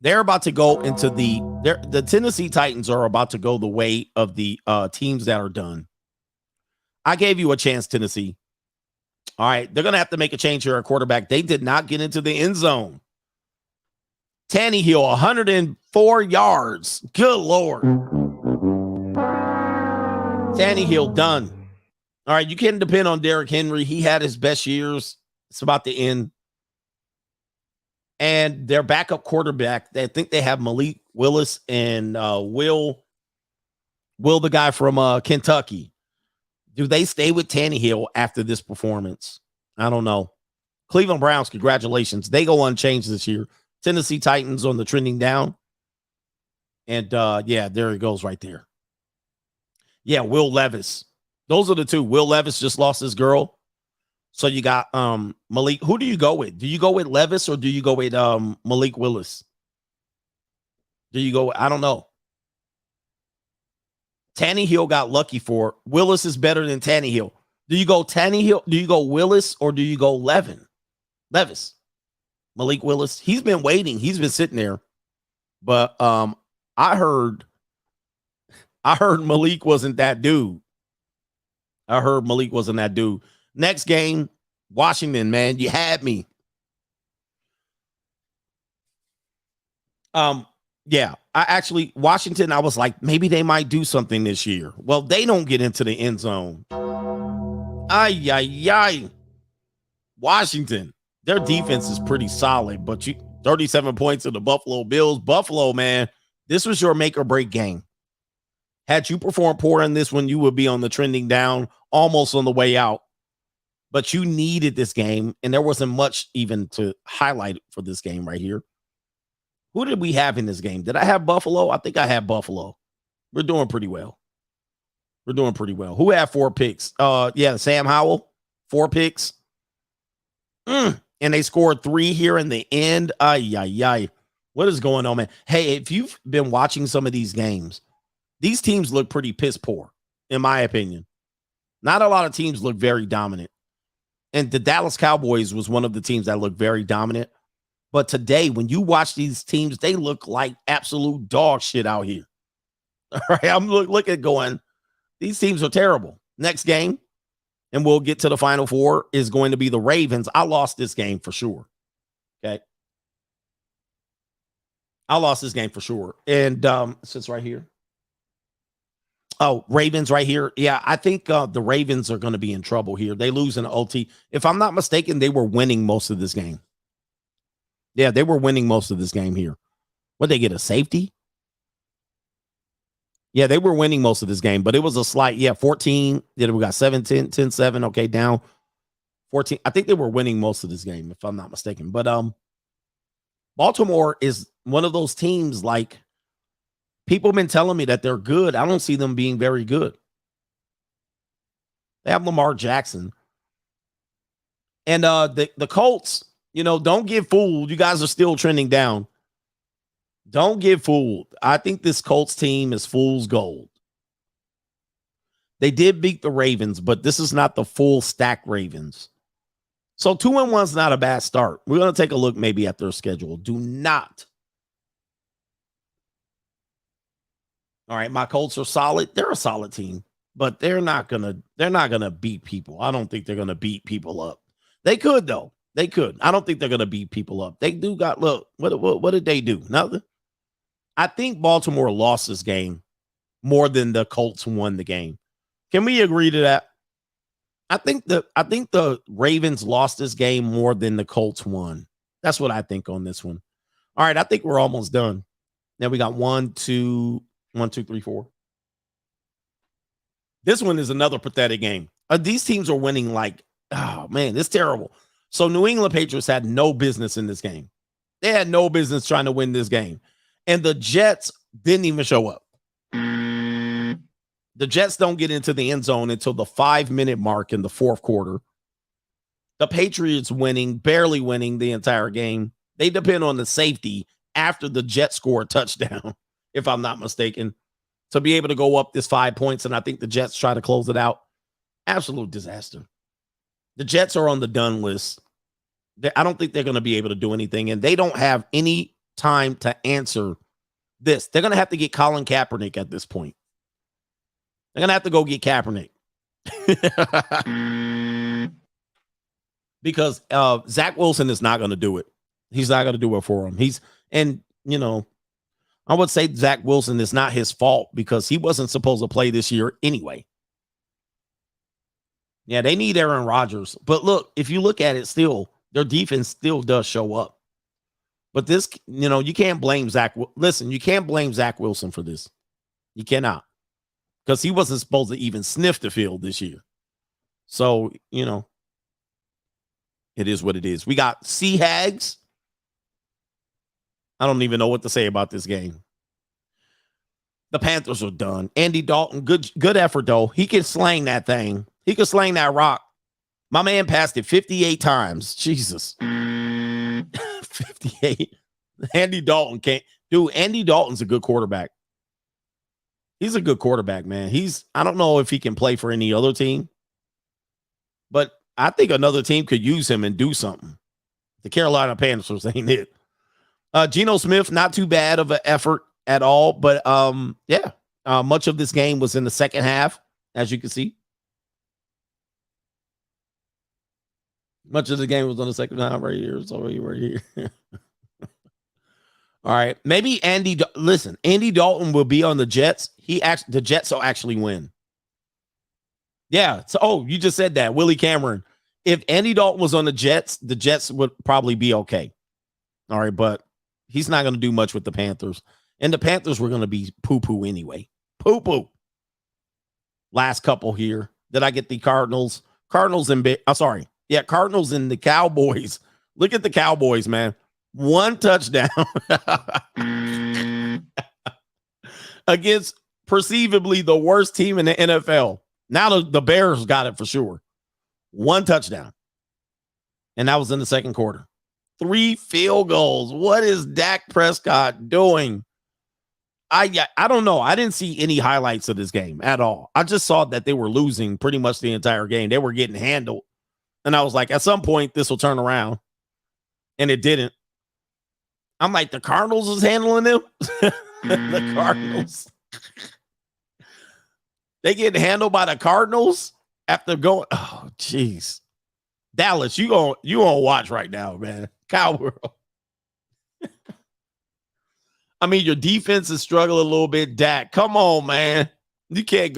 They're about to go into the Tennessee Titans are about to go the way of the teams that are done. I gave you a chance, Tennessee. All right, they're going to have to make a change here at quarterback. They did not get into the end zone. Tannehill, 104 yards. Good Lord. Tannehill, done. All right, you can't depend on Derrick Henry. He had his best years. It's about to end. And their backup quarterback, they think they have Malik Willis and Will, the guy from Kentucky. Do they stay with Tannehill after this performance? I don't know. Cleveland Browns, congratulations. They go unchanged this year. Tennessee Titans on the trending down. And, yeah, there it goes right there. Yeah, Will Levis. Those are the two. Will Levis just lost his girl. So you got Malik. Who do you go with? Do you go with Levis or do you go with Malik Willis? Do you go? I don't know. Tannehill got lucky for it. Willis is better than Tannehill. Do you go Tannehill? Do you go Willis or do you go Levis? Malik Willis. He's been waiting. He's been sitting there. But I heard Malik wasn't that dude. Next game, Washington, man, you had me. Yeah, Washington, I was like, maybe they might do something this year. Well, they don't get into the end zone. Washington, their defense is pretty solid, but 37 points to the Buffalo Bills. Buffalo, man, this was your make or break game. Had you performed poor in this one, you would be on the trending down, almost on the way out. But you needed this game, and there wasn't much even to highlight for this game right here. Who did we have in this game? Did I have Buffalo? I think I had Buffalo. We're doing pretty well. Who had 4 picks? Yeah, Sam Howell, 4 picks. And they scored 3 here in the end. What is going on, man? Hey, if you've been watching some of these games, these teams look pretty piss poor, in my opinion. Not a lot of teams look very dominant. And the Dallas Cowboys was one of the teams that looked very dominant. But today, when you watch these teams, they look like absolute dog shit out here. All right, I'm looking going, these teams are terrible. Next game, and we'll get to the Final Four, is going to be the Ravens. I lost this game for sure. Okay. I lost this game for sure. And sits right here. Oh, Ravens right here. Yeah, I think the Ravens are going to be in trouble here. They lose in OT. If I'm not mistaken, they were winning most of this game. Yeah, they were winning most of this game here. Would they get a safety? Yeah, they were winning most of this game, but it was a slight, 14. We got 7, 10, 7. Okay, down 14. I think they were winning most of this game, if I'm not mistaken. But Baltimore is one of those teams, like, people have been telling me that they're good. I don't see them being very good. They have Lamar Jackson. And the Colts, don't get fooled. You guys are still trending down. Don't get fooled. I think this Colts team is fool's gold. They did beat the Ravens, but this is not the full stack Ravens. So 2-1 is not a bad start. We're going to take a look maybe at their schedule. Do not. All right, my Colts are solid. They're a solid team, but they're not gonna beat people. I don't think they're gonna beat people up. They could though. They could. I don't think they're gonna beat people up. They do got look. What did they do? Nothing. I think Baltimore lost this game more than the Colts won the game. Can we agree to that? I think the Ravens lost this game more than the Colts won. That's what I think on this one. All right, I think we're almost done. Now we got 1, 2. 1, 2, 3, 4. This one is another pathetic game. These teams are winning like, oh, man, it's terrible. So New England Patriots had no business in this game. They had no business trying to win this game. And the Jets didn't even show up. The Jets don't get into the end zone until the 5-minute mark in the fourth quarter. The Patriots winning, barely winning the entire game. They depend on the safety after the Jets score a touchdown, if I'm not mistaken, to be able to go up this 5 points. And I think the Jets try to close it out. Absolute disaster. The Jets are on the done list. I don't think they're going to be able to do anything, and they don't have any time to answer this. They're going to have to get Colin Kaepernick at this point. They're going to have to go get Kaepernick. Because Zach Wilson is not going to do it. He's not going to do it for him. I would say Zach Wilson is not his fault because he wasn't supposed to play this year anyway. Yeah, they need Aaron Rodgers. But look, if you look at it still, their defense still does show up. But this, you can't blame Zach. Listen, you can't blame Zach Wilson for this. You cannot. Because he wasn't supposed to even sniff the field this year. So, it is what it is. We got Sea Hags. I don't even know what to say about this game. The Panthers are done. Andy Dalton, good effort, though. He can slang that thing. He can slang that rock. My man passed it 58 times. Jesus. 58. Andy Dalton can't. Dude, Andy Dalton's a good quarterback. He's a good quarterback, man. I don't know if he can play for any other team, but I think another team could use him and do something. The Carolina Panthers ain't it. Geno Smith, not too bad of an effort at all, but much of this game was in the second half, as you can see. Much of the game was on the second half right here. So right here. All right. Maybe Andy Dalton will be on the Jets. The Jets will actually win. Yeah. So, you just said that. Willie Cameron. If Andy Dalton was on the Jets would probably be okay. All right. But he's not going to do much with the Panthers. And the Panthers were going to be poo-poo anyway. Poo-poo. Last couple here. Did I get the Cardinals? Cardinals and the Cowboys. Look at the Cowboys, man. One touchdown against perceivably the worst team in the NFL. Now the Bears got it for sure. One touchdown. And that was in the second quarter. 3 field goals. What is Dak Prescott doing? I don't know. I didn't see any highlights of this game at all. I just saw that they were losing pretty much the entire game. They were getting handled. And I was like, at some point, this will turn around. And it didn't. I'm like, the Cardinals is handling them? The Cardinals. They get handled by the Cardinals after going. Oh, jeez. Dallas, you gonna watch right now, man. Cowworld. I mean, your defense is struggling a little bit. Dak, come on, man. You can't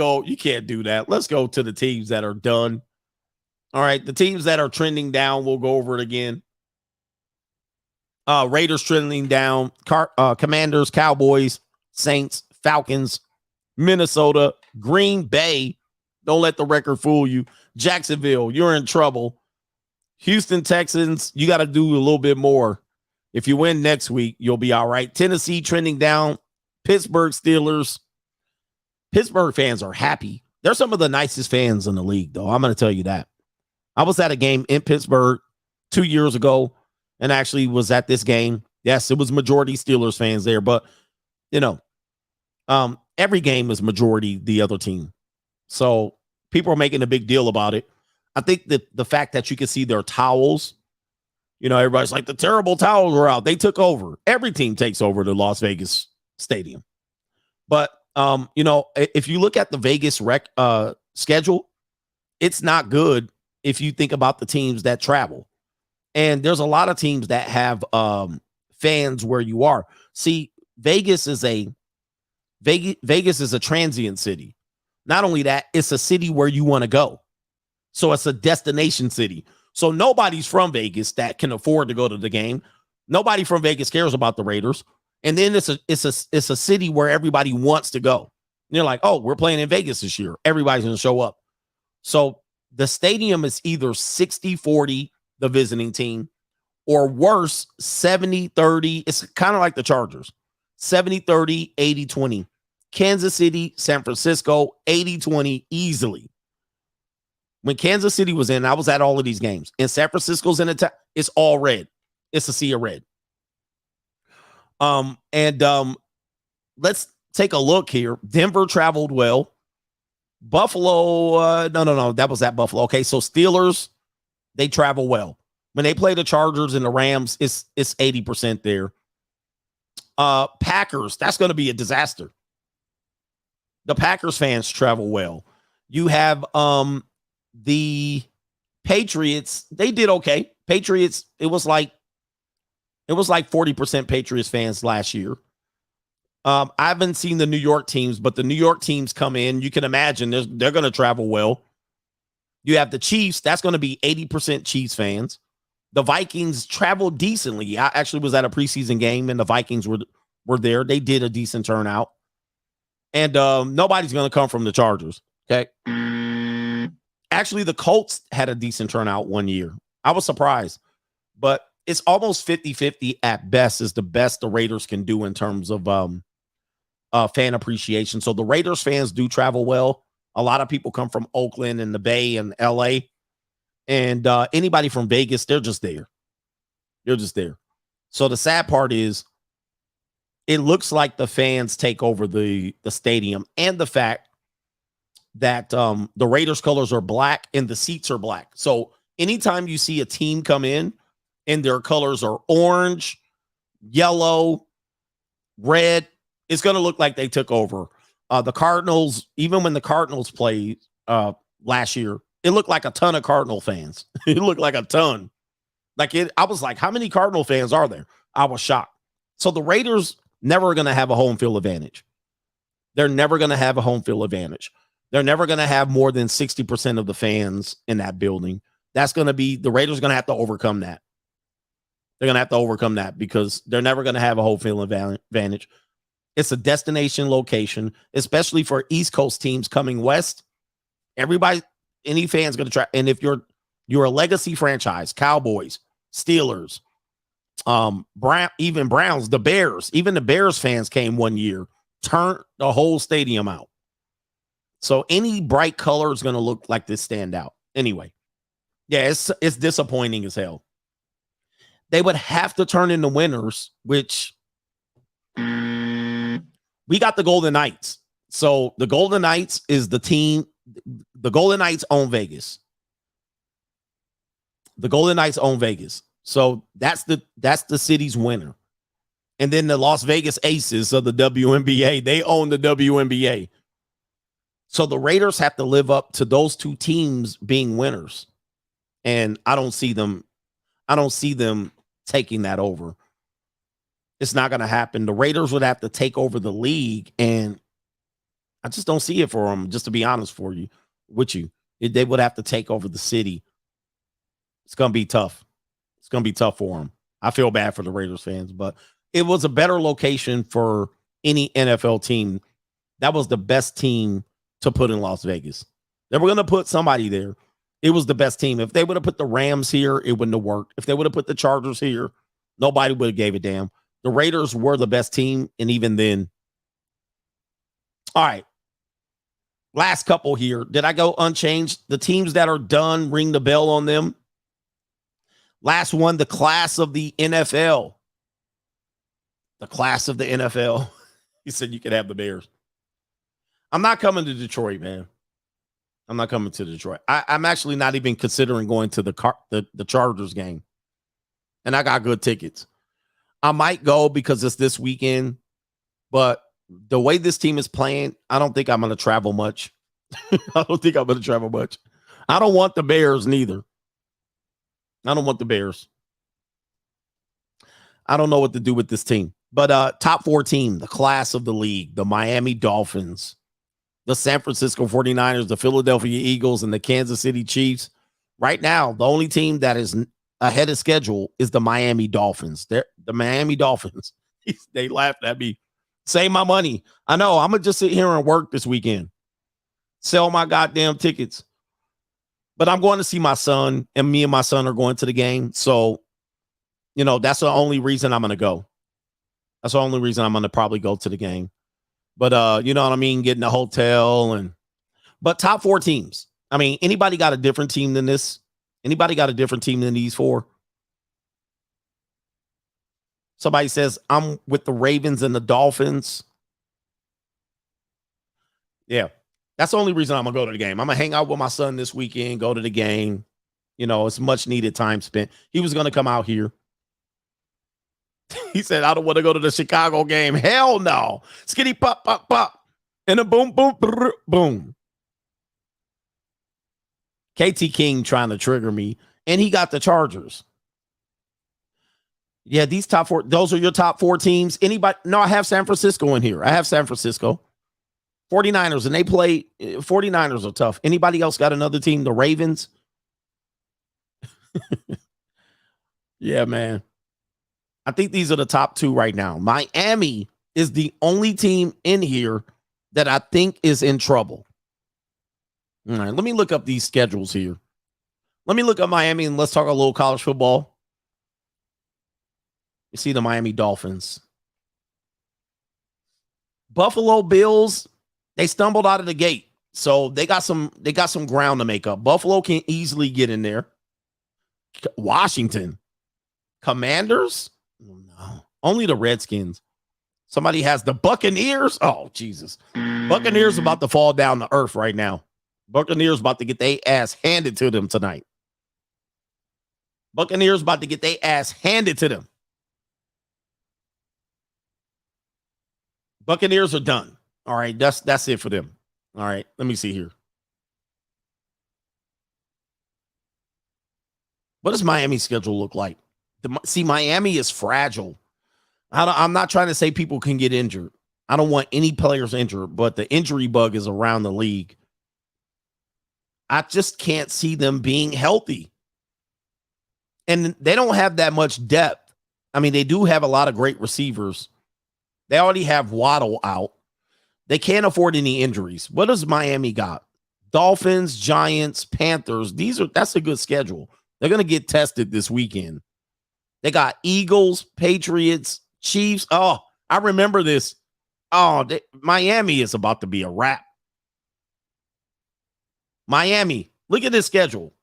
do that. Let's go to the teams that are done. All right, the teams that are trending down, we'll go over it again. Raiders trending down. Commanders, Cowboys, Saints, Falcons, Minnesota, Green Bay. Don't let the record fool you. Jacksonville, you're in trouble. Houston Texans, you got to do a little bit more. If you win next week, you'll be all right. Tennessee trending down. Pittsburgh Steelers. Pittsburgh fans are happy. They're some of the nicest fans in the league, though. I'm going to tell you that. I was at a game in Pittsburgh 2 years ago and actually was at this game. Yes, it was majority Steelers fans there, but, every game is majority the other team. So people are making a big deal about it. I think that the fact that you can see their towels, everybody's like, the terrible towels were out. They took over. Every team takes over the Las Vegas stadium. But, if you look at the Vegas schedule, it's not good if you think about the teams that travel. And there's a lot of teams that have fans where you are. See, Vegas is a transient city. Not only that, it's a city where you want to go. So it's a destination city. So nobody's from Vegas that can afford to go to the game. Nobody from Vegas cares about the Raiders. And then it's a city where everybody wants to go. And they're like, oh, we're playing in Vegas this year. Everybody's going to show up. So the stadium is either 60-40, the visiting team, or worse, 70-30. It's kind of like the Chargers. 70-30, 80-20. Kansas City, San Francisco, 80-20 easily. When Kansas City was in, I was at all of these games. And San Francisco's in the it's all red. It's a sea of red. Let's take a look here. Denver traveled well. Buffalo, no. That was at Buffalo. Okay, so Steelers, they travel well. When they play the Chargers and the Rams, it's 80% there. Packers, that's going to be a disaster. The Packers fans travel well. You have the Patriots, they did okay. Patriots, it was like 40% Patriots fans last year. I haven't seen the New York teams, but the New York teams come in. You can imagine they're going to travel well. You have the Chiefs. That's going to be 80% Chiefs fans. The Vikings traveled decently. I actually was at a preseason game, and the Vikings were there. They did a decent turnout. And nobody's going to come from the Chargers, okay? Actually, the Colts had a decent turnout one year. I was surprised. But it's almost 50-50 at best is the best the Raiders can do in terms of fan appreciation. So the Raiders fans do travel well. A lot of people come from Oakland and the Bay and LA. And anybody from Vegas, they're just there. They're just there. So the sad part is it looks like the fans take over the stadium, and the fact that the Raiders colors are black and the seats are black. So anytime you see a team come in and their colors are orange, yellow, red, it's going to look like they took over. The Cardinals, even when the Cardinals played last year, it looked like a ton of Cardinal fans. It looked like a ton. I was like, how many Cardinal fans are there? I was shocked. So the Raiders never going to have a home field advantage. They're never going to have a home field advantage. They're never going to have more than 60% of the fans in that building. That's going to be, the Raiders are going to have to overcome that. They're going to have to overcome that because they're never going to have a home field advantage. It's a destination location, especially for East Coast teams coming west. Everybody, any fan's going to try. And if you're a legacy franchise, Cowboys, Steelers, even Browns, the Bears, even the Bears fans came one year, turned the whole stadium out. So any bright color is going to look like this stand out. Anyway, yeah, it's disappointing as hell. They would have to turn into winners, which we got the Golden Knights. So the Golden Knights is the team. The Golden Knights own Vegas. The Golden Knights own Vegas. So that's the city's winner. And then the Las Vegas Aces of the WNBA, they own the WNBA. So the Raiders have to live up to those two teams being winners. And I don't see them taking that over. It's not going to happen. The Raiders would have to take over the league, and I just don't see it for them, just to be honest with you. They would have to take over the city. It's going to be tough. It's going to be tough for them. I feel bad for the Raiders fans, but it was a better location for any NFL team. That was the best team to put in Las Vegas. They were going to put somebody there. It was the best team. If they would have put the Rams here, it wouldn't have worked. If they would have put the Chargers here, nobody would have gave a damn. The Raiders were the best team, and even then. All right. Last couple here. Did I go unchanged? The teams that are done, ring the bell on them. Last one, the class of the NFL. The class of the NFL. He said you could have the Bears. I'm not coming to Detroit, man. I'm not coming to Detroit. I'm actually not even considering going to the Chargers game. And I got good tickets. I might go because it's this weekend, but the way this team is playing, I don't think I'm going to travel much. I don't want the Bears neither. I don't want the Bears. I don't know what to do with this team. But top four team, the class of the league, the Miami Dolphins, the San Francisco 49ers, the Philadelphia Eagles, and the Kansas City Chiefs. Right now, the only team that is ahead of schedule is the Miami Dolphins. The Miami Dolphins They laughed at me. Save my money. I know. I'm going to just sit here and work this weekend. Sell my goddamn tickets. But I'm going to see my son, and me and my son are going to the game. So, that's the only reason I'm going to go. That's the only reason I'm going to probably go to the game. But, you know what I mean? Getting a hotel but top 4 teams. I mean, anybody got a different team than this? Anybody got a different team than these 4? Somebody says, I'm with the Ravens and the Dolphins. Yeah. That's the only reason I'm going to go to the game. I'm going to hang out with my son this weekend, go to the game. It's much needed time spent. He was going to come out here. He said, I don't want to go to the Chicago game. Hell no. Skitty pop, pop, pop. And a boom, boom, brr, boom. KT King trying to trigger me. And he got the Chargers. Yeah, these top 4, those are your top 4 teams. Anybody? No, I have San Francisco in here. I have San Francisco. 49ers, and they play. 49ers are tough. Anybody else got another team? The Ravens? Yeah, man. I think these are the top 2 right now. Miami is the only team in here that I think is in trouble. All right, let me look up these schedules here. Let me look up Miami, and let's talk a little college football. You see the Miami Dolphins. Buffalo Bills, they stumbled out of the gate. So they got some ground to make up. Buffalo can easily get in there. Washington. Commanders? No. Only the Redskins. Somebody has the Buccaneers. Oh, Jesus. Buccaneers about to fall down to earth right now. Buccaneers about to get their ass handed to them tonight. Buccaneers about to get their ass handed to them. Buccaneers are done. All right, that's it for them. All right, let me see here. What does Miami's schedule look like? See, Miami is fragile. I'm not trying to say people can get injured. I don't want any players injured, but the injury bug is around the league. I just can't see them being healthy. And they don't have that much depth. I mean, they do have a lot of great receivers. They already have Waddle out. They can't afford any injuries. What does Miami got? Dolphins, Giants, Panthers. That's a good schedule. They're going to get tested this weekend. They got Eagles, Patriots, Chiefs. Oh, I remember this. Oh, Miami is about to be a wrap. Miami, look at this schedule.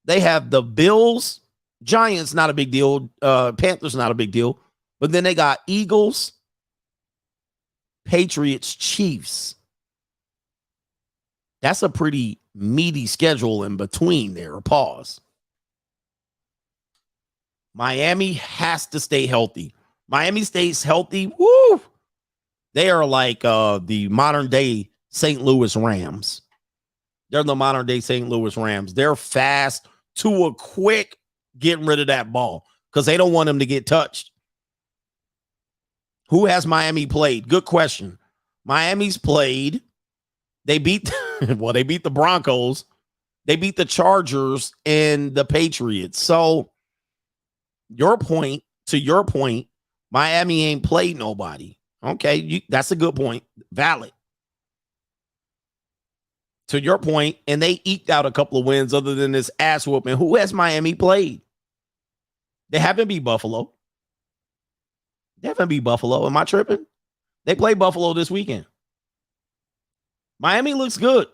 They have the Bills, Giants, not a big deal. Panthers, not a big deal. But then they got Eagles, Patriots, Chiefs. That's a pretty meaty schedule in between there. Pause. Miami has to stay healthy. Miami stays healthy. Woo! They are like the modern day St. Louis Rams. They're the modern day St. Louis Rams. They're fast to a quick getting rid of that ball because they don't want them to get touched. Who has Miami played? Good question. Miami's played. They beat the Broncos. They beat the Chargers and the Patriots. So to your point, Miami ain't played nobody. Okay, that's a good point. Valid. To your point, and they eked out a couple of wins other than this ass whooping. Who has Miami played? They haven't beat Buffalo. Am I tripping? They play Buffalo this weekend. Miami looks good,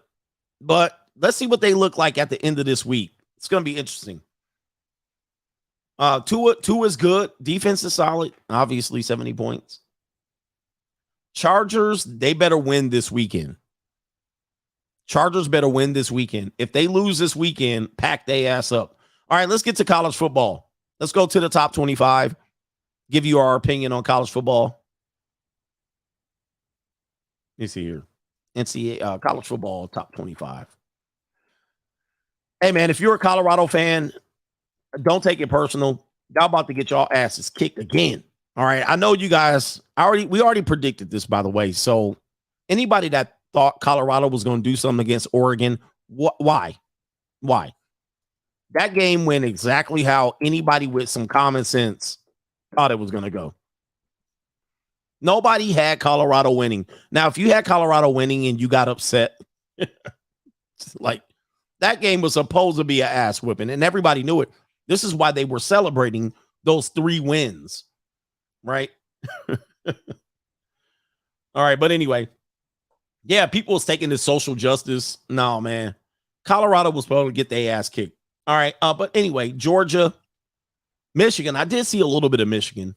but let's see what they look like at the end of this week. It's going to be interesting. Tua is good. Defense is solid. Obviously, 70 points. Chargers, they better win this weekend. If they lose this weekend, pack their ass up. All right, let's get to college football. Let's go to the top 25. Give you our opinion on college football. Let me see here. NCAA college football top 25. Hey, man, if you're a Colorado fan, don't take it personal. Y'all about to get y'all asses kicked again. All right. I know you guys we already predicted this, by the way. So anybody that thought Colorado was going to do something against Oregon, why? That game went exactly how anybody with some common sense thought it was going to go. Nobody had Colorado winning. Now, if you had Colorado winning and you got upset, like that game was supposed to be an ass whipping, and everybody knew it. This is why they were celebrating those 3 wins, right? All right, but anyway, yeah, people was taking this social justice. No, man. Colorado was supposed to get their ass kicked. All right, but anyway, Georgia, Michigan. I did see a little bit of Michigan.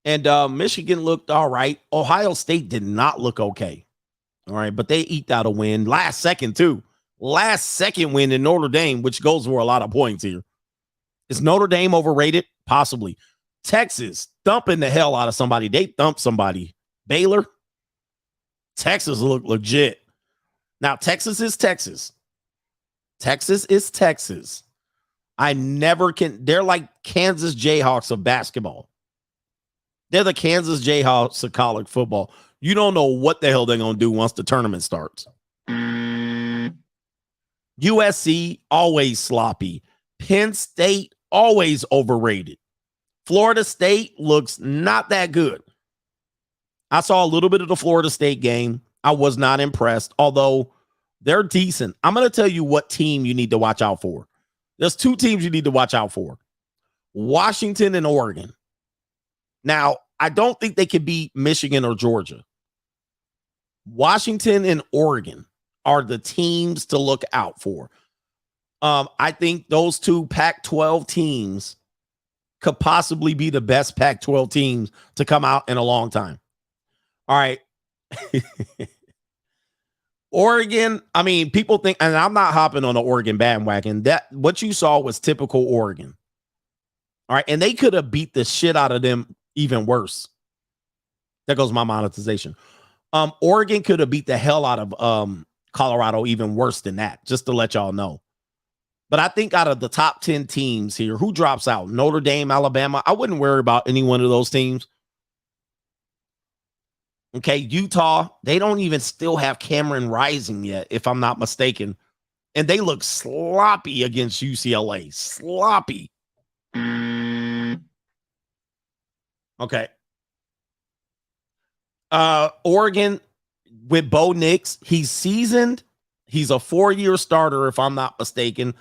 And Michigan looked all right. Ohio State did not look okay. All right, but they eked out a win last second, too. Last second win in Notre Dame, which goes for a lot of points here. Is Notre Dame overrated? Possibly. Texas thumping the hell out of somebody. They thumped somebody. Baylor. Texas looked legit. Now, Texas is Texas. Texas is Texas. I never can. They're like Kansas Jayhawks of basketball. They're the Kansas Jayhawks of college football. You don't know what the hell they're going to do once the tournament starts. USC, always sloppy. Penn State, always overrated. Florida State looks not that good. I saw a little bit of the Florida State game. I was not impressed, although they're decent. I'm going to tell you what team you need to watch out for. There's 2 teams you need to watch out for. Washington and Oregon. Now, I don't think they could beat Michigan or Georgia. Washington and Oregon are the teams to look out for. I think those 2 Pac-12 teams could possibly be the best Pac-12 teams to come out in a long time. All right. Oregon, I mean, people think, and I'm not hopping on the Oregon bandwagon, that what you saw was typical Oregon. All right. And they could have beat the shit out of them even worse. There goes my monetization. Oregon could have beat the hell out of Colorado even worse than that, just to let y'all know. But I think out of the top 10 teams here, who drops out? Notre Dame, Alabama. I wouldn't worry about any one of those teams. Okay, Utah, they don't even still have Cameron Rising yet, if I'm not mistaken. And they look sloppy against UCLA. Sloppy. Okay. Oregon with Bo Nix, he's seasoned. He's a 4-year starter, if I'm not mistaken.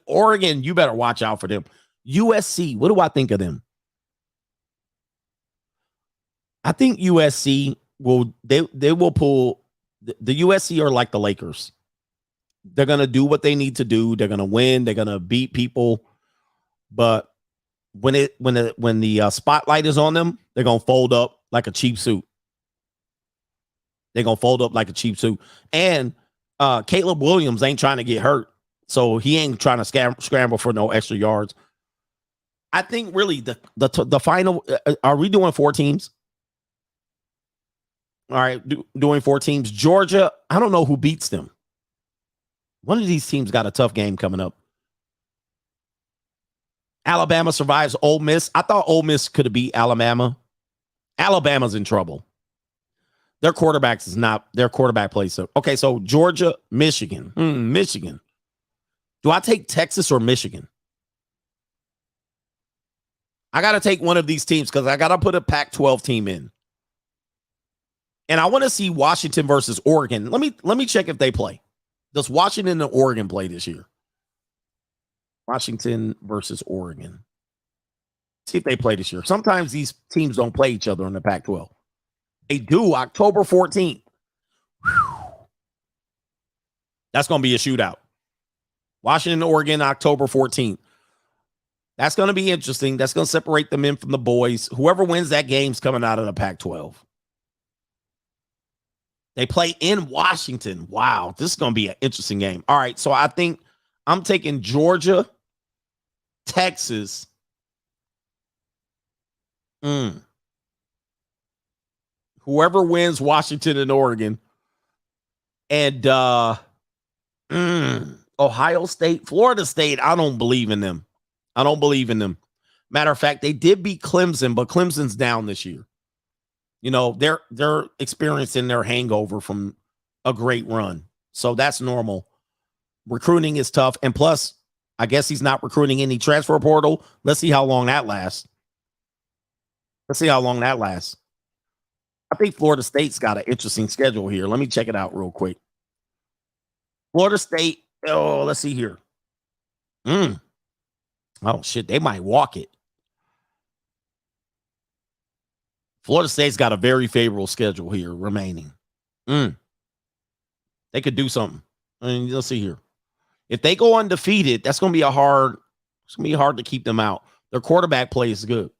Oregon, you better watch out for them. USC, what do I think of them? I think USC will pull the USC are like the Lakers. They're gonna do what they need to do. They're gonna win. They're gonna beat people. But when the spotlight is on them, they're gonna fold up like a cheap suit. They're gonna fold up like a cheap suit. And Caleb Williams ain't trying to get hurt, so he ain't trying to scramble for no extra yards. I think really the final. Are we doing 4 teams? All right, doing 4 teams. Georgia, I don't know who beats them. One of these teams got a tough game coming up. Alabama survives Ole Miss. I thought Ole Miss could have beat Alabama. Alabama's in trouble. Their quarterback plays. Okay, so Georgia, Michigan. Michigan. Do I take Texas or Michigan? I got to take one of these teams because I got to put a Pac-12 team in. And I want to see Washington versus Oregon. Let me check if they play. Does Washington and Oregon play this year? Washington versus Oregon. See if they play this year. Sometimes these teams don't play each other in the Pac-12. They do, October 14th. Whew. That's going to be a shootout. Washington, Oregon, October 14th. That's going to be interesting. That's going to separate the men from the boys. Whoever wins that game's coming out of the Pac-12. They play in Washington. Wow, this is going to be an interesting game. All right, so I think I'm taking Georgia, Texas. Whoever wins Washington and Oregon. And Ohio State, Florida State, I don't believe in them. Matter of fact, they did beat Clemson, but Clemson's down this year. You know, they're experiencing their hangover from a great run. So that's normal. Recruiting is tough. And plus, I guess he's not recruiting any transfer portal. Let's see how long that lasts. I think Florida State's got an interesting schedule here. Let me check it out real quick. Florida State. Oh, let's see here. Oh, shit. They might walk it. Florida State's got a very favorable schedule here remaining. They could do something. I mean, let's see here. If they go undefeated, that's going to be it's going to be hard to keep them out. Their quarterback play is good.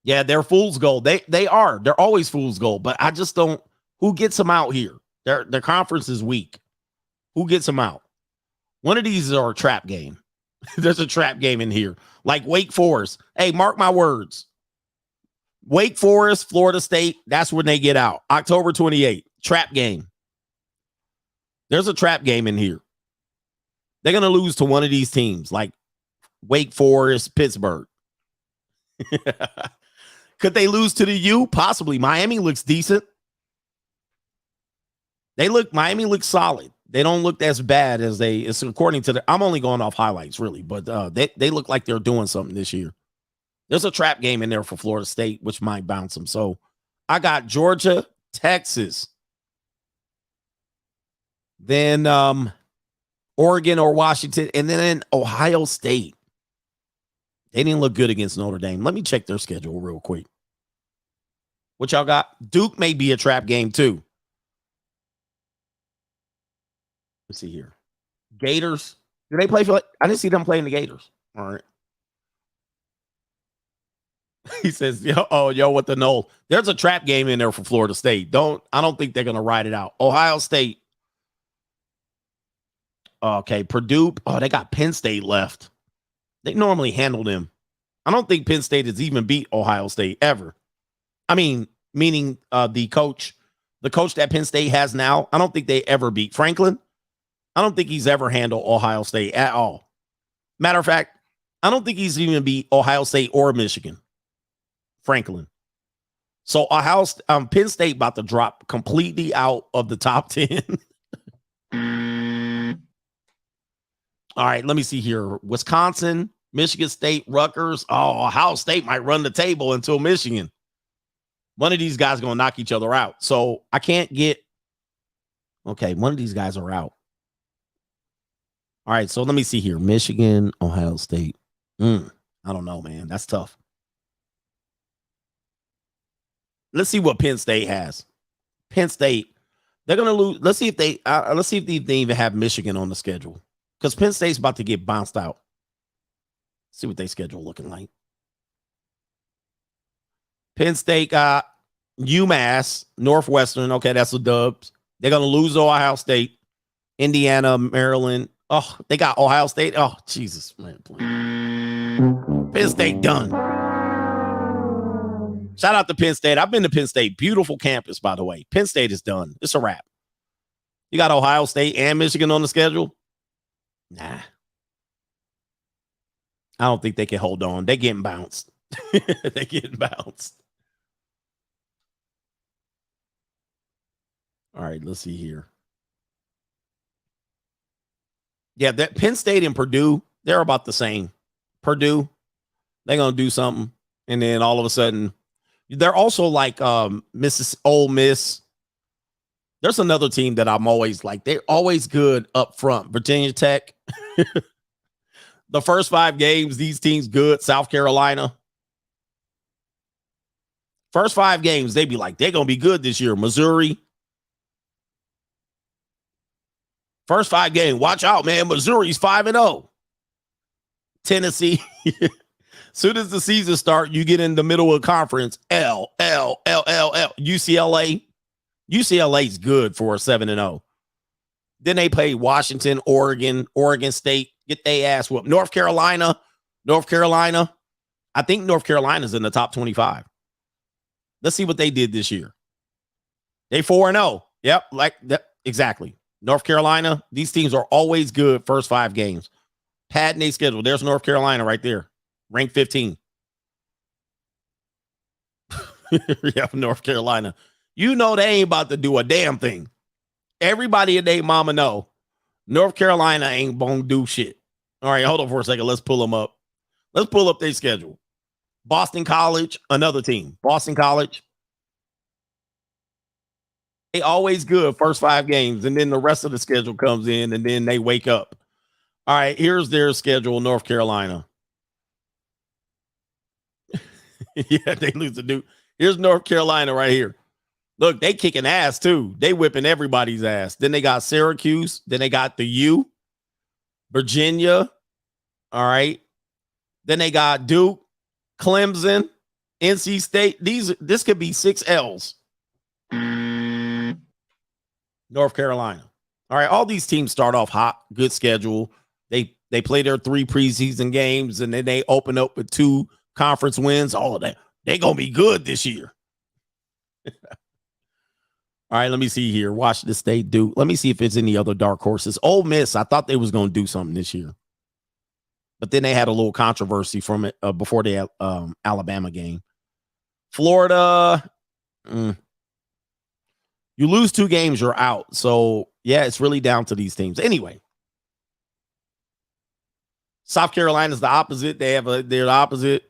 Yeah, they're fool's gold. They are. They're always fool's gold. But I just don't. Who gets them out here? Their conference is weak. Who gets them out? One of these are a trap game. There's a trap game in here. Like Wake Forest. Hey, mark my words. Wake Forest, Florida State, that's when they get out. October 28th. Trap game. There's a trap game in here. They're going to lose to one of these teams, like Wake Forest, Pittsburgh. Could they lose to the U? Possibly. Miami looks decent. Miami looks solid. They don't look as bad as it's according to I'm only going off highlights, really, but they look like they're doing something this year. There's a trap game in there for Florida State, which might bounce them. So I got Georgia, Texas, then Oregon or Washington, and then Ohio State. They didn't look good against Notre Dame. Let me check their schedule real quick. What y'all got? Duke may be a trap game too. Let's see here. Gators. Do they play for? I didn't see them playing the Gators. All right. He says, yo, what the no? There's a trap game in there for Florida State. I don't think they're gonna ride it out. Ohio State. Okay, Purdue. Oh, they got Penn State left. They normally handle them. I don't think Penn State has even beat Ohio State ever. I mean, meaning the coach that Penn State has now. I don't think they ever beat Franklin. I don't think he's ever handled Ohio State at all. Matter of fact, I don't think he's even beat Ohio State or Michigan. Franklin. So Penn State about to drop completely out of the top 10. All right, let me see here. Wisconsin, Michigan State, Rutgers. Oh, Ohio State might run the table until Michigan. One of these guys is going to knock each other out. So I can't get. Okay, one of these guys are out. All right, so let me see here. Michigan, Ohio State. I don't know, man. That's tough. Let's see what Penn State has. Penn State, they're going to lose. Let's see if they even have Michigan on the schedule, because Penn State's about to get bounced out. See what they schedule looking like. Penn State got UMass, Northwestern. Okay, that's the dubs. They're going to lose to Ohio State, Indiana, Maryland. Oh, they got Ohio State. Oh, Jesus, man. Penn State done. Shout out to Penn State. I've been to Penn State. Beautiful campus, by the way. Penn State is done. It's a wrap. You got Ohio State and Michigan on the schedule? Nah. I don't think they can hold on. They're getting bounced. They're getting bounced. All right, let's see here. Yeah, that Penn State and Purdue, they're about the same. Purdue, they're going to do something. And then all of a sudden, they're also like Ole Miss. There's another team that I'm always like, they're always good up front. Virginia Tech. The first 5 games, these teams good. South Carolina. First 5 games, they be like, they're going to be good this year. Missouri. First 5 games, watch out, man. Missouri's 5-0. Tennessee. Soon as the season starts, you get in the middle of the conference. UCLA. UCLA's good for a 7-0. Then they play Washington, Oregon State. Get their ass whooped. North Carolina. I think North Carolina's in the top 25. Let's see what they did this year. They 4-0. Yep, like that exactly. North Carolina. These teams are always good first 5 games. Padding their schedule. There's North Carolina right there. Ranked 15. Yeah, North Carolina. You know they ain't about to do a damn thing. Everybody and their mama know North Carolina ain't gonna do shit. All right, hold on for a second. Let's pull them up. Let's pull up their schedule. Boston College, another team. Boston College. They always good first 5 games, and then the rest of the schedule comes in, and then they wake up. All right, here's their schedule: North Carolina. Yeah, they lose to Duke. Here's North Carolina right here. Look, they kicking ass too. They whipping everybody's ass. Then they got Syracuse. Then they got the U, Virginia. All right. Then they got Duke, Clemson, NC State. This could be 6 L's. North Carolina. All right. All these teams start off hot, good schedule. They play their 3 preseason games, and then they open up with 2 conference wins. All of that. They're going to be good this year. All right, let me see here. Washington State, Duke. Let me see if it's any other dark horses. Ole Miss, I thought they was going to do something this year. But then they had a little controversy from it before the Alabama game. Florida, you lose 2 games, you're out. So, yeah, it's really down to these teams. Anyway, South Carolina's the opposite. They're the opposite.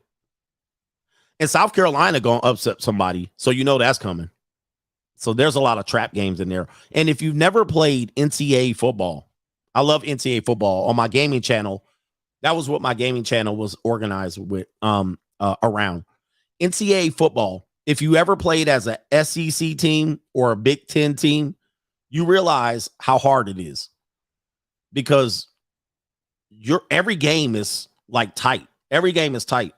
And South Carolina going to upset somebody. So, you know that's coming. So there's a lot of trap games in there. And if you've never played NCAA football, I love NCAA football on my gaming channel. That was what my gaming channel was organized with around. NCAA football, if you ever played as a SEC team or a Big Ten team, you realize how hard it is. Because every game is like tight. Every game is tight.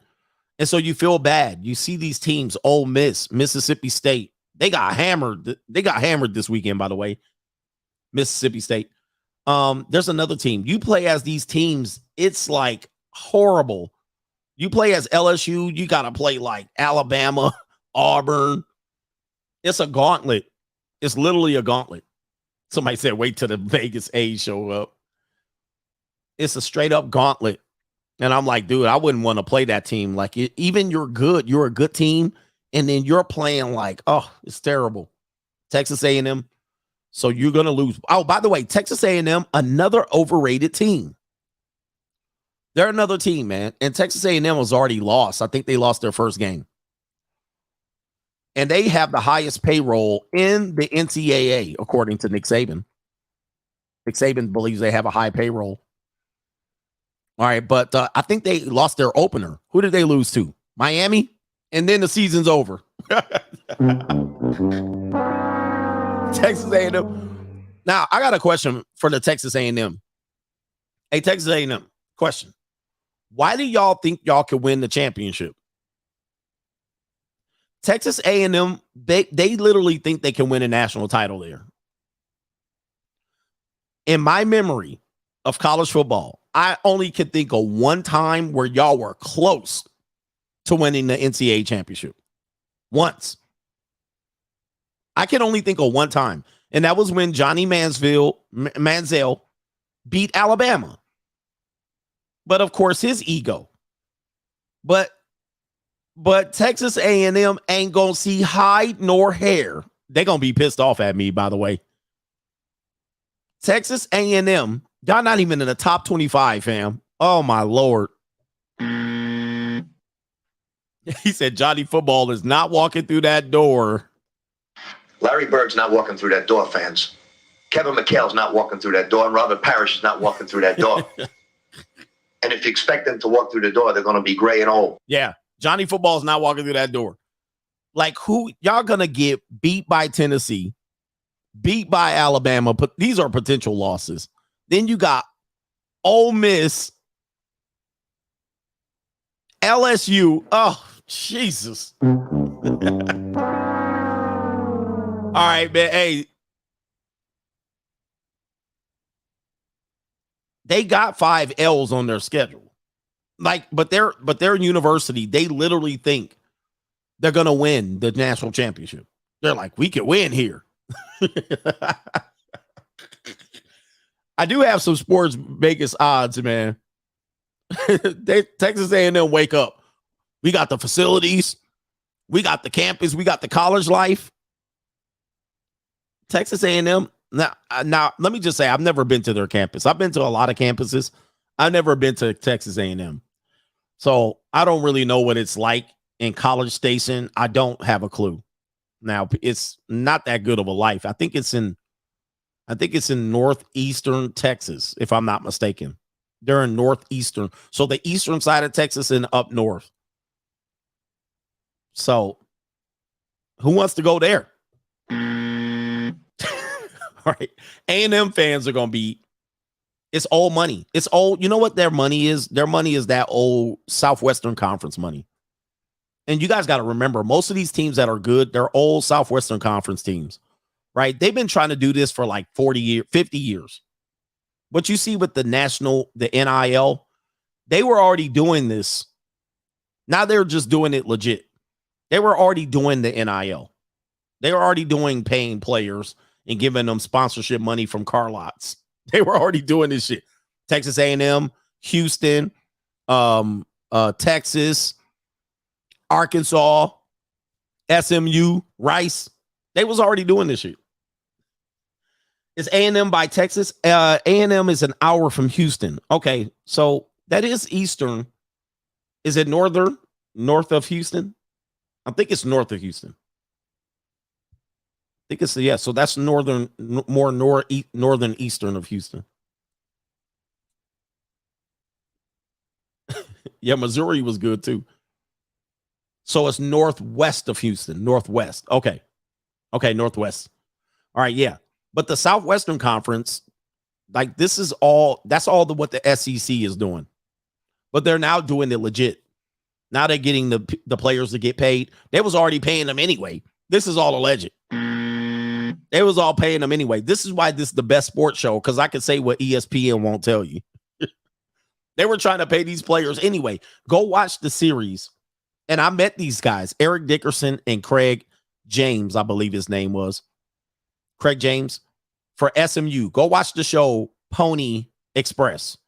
And so you feel bad. You see these teams, Ole Miss, Mississippi State. They got hammered. They got hammered this weekend, by the way. Mississippi State. There's another team. You play as these teams, it's like horrible. You play as LSU, you got to play like Alabama, Auburn. It's a gauntlet. It's literally a gauntlet. Somebody said, wait till the Vegas A's show up. It's a straight up gauntlet. And I'm like, dude, I wouldn't want to play that team. Like, even you're good. You're a good team. And then you're playing like, oh, it's terrible. Texas A&M. So you're going to lose. Oh, by the way, Texas A&M, another overrated team. They're another team, man. And Texas A&M was already lost. I think they lost their first game. And they have the highest payroll in the NCAA, according to Nick Saban. Nick Saban believes they have a high payroll. All right, but I think they lost their opener. Who did they lose to? Miami? And then the season's over. Texas A&M. Now, I got a question for the Texas A&M. Hey, Texas A&M, question. Why do y'all think y'all could win the championship? Texas A&M, they literally think they can win a national title there. In my memory of college football, I only can think of one time where y'all were close to winning the NCAA championship. Once. I can only think of one time. And that was when Johnny Manziel beat Alabama. But of course, his ego. But Texas A&M ain't going to see hide nor hair. They're going to be pissed off at me, by the way. Texas A&M, y'all not even in the top 25, fam. Oh, my Lord. He said Johnny Football is not walking through that door. Larry Bird's not walking through that door, fans. Kevin McHale's not walking through that door, and Robert Parrish is not walking through that door. And if you expect them to walk through the door, they're going to be gray and old. Yeah, Johnny Football's not walking through that door. Like, who y'all going to get beat by Tennessee, beat by Alabama, but these are potential losses. Then you got Ole Miss, LSU. Oh, Jesus. All right, man. Hey, they got 5 L's on their schedule. Like, but their university, they literally think they're gonna win the national championship. They're like, we could win here. I do have some sports Vegas odds, man. Texas A&M wake up. We got the facilities. We got the campus. We got the college life. Texas A&M. Now, let me just say, I've never been to their campus. I've been to a lot of campuses. I've never been to Texas A&M. So I don't really know what it's like in College Station. I don't have a clue. Now it's not that good of a life. I think it's in northeastern Texas, if I'm not mistaken. They're in northeastern. So the eastern side of Texas and up north. So who wants to go there? All right. A&M fans are going to be, it's old money. It's old. You know what their money is? Their money is that old Southwestern Conference money. And you guys got to remember, most of these teams that are good, they're old Southwestern Conference teams, right? They've been trying to do this for like 40 years, 50 years. But you see with the NIL, they were already doing this. Now they're just doing it legit. They were already doing the NIL. They were already paying players and giving them sponsorship money from car lots. They were already doing this shit. Texas A&M, Houston, Texas, Arkansas, SMU, Rice. They was already doing this shit. Is A&M by Texas? A&M is an hour from Houston. Okay, so that is eastern. Is it north of Houston? I think it's north of Houston. I think it's, so that's northern eastern of Houston. Yeah, Missouri was good too. So it's northwest of Houston, northwest. Okay, northwest. All right, yeah. But the Southwestern Conference, like that's all what the SEC is doing. But they're now doing it legit. Now they're getting the players to get paid. They was already paying them anyway. This is all alleged. They was all paying them anyway. This is why this is the best sports show, because I can say what ESPN won't tell you. They were trying to pay these players anyway. Go watch the series. And I met these guys, Eric Dickerson and Craig James, I believe his name was. Craig James for SMU. Go watch the show Pony Express.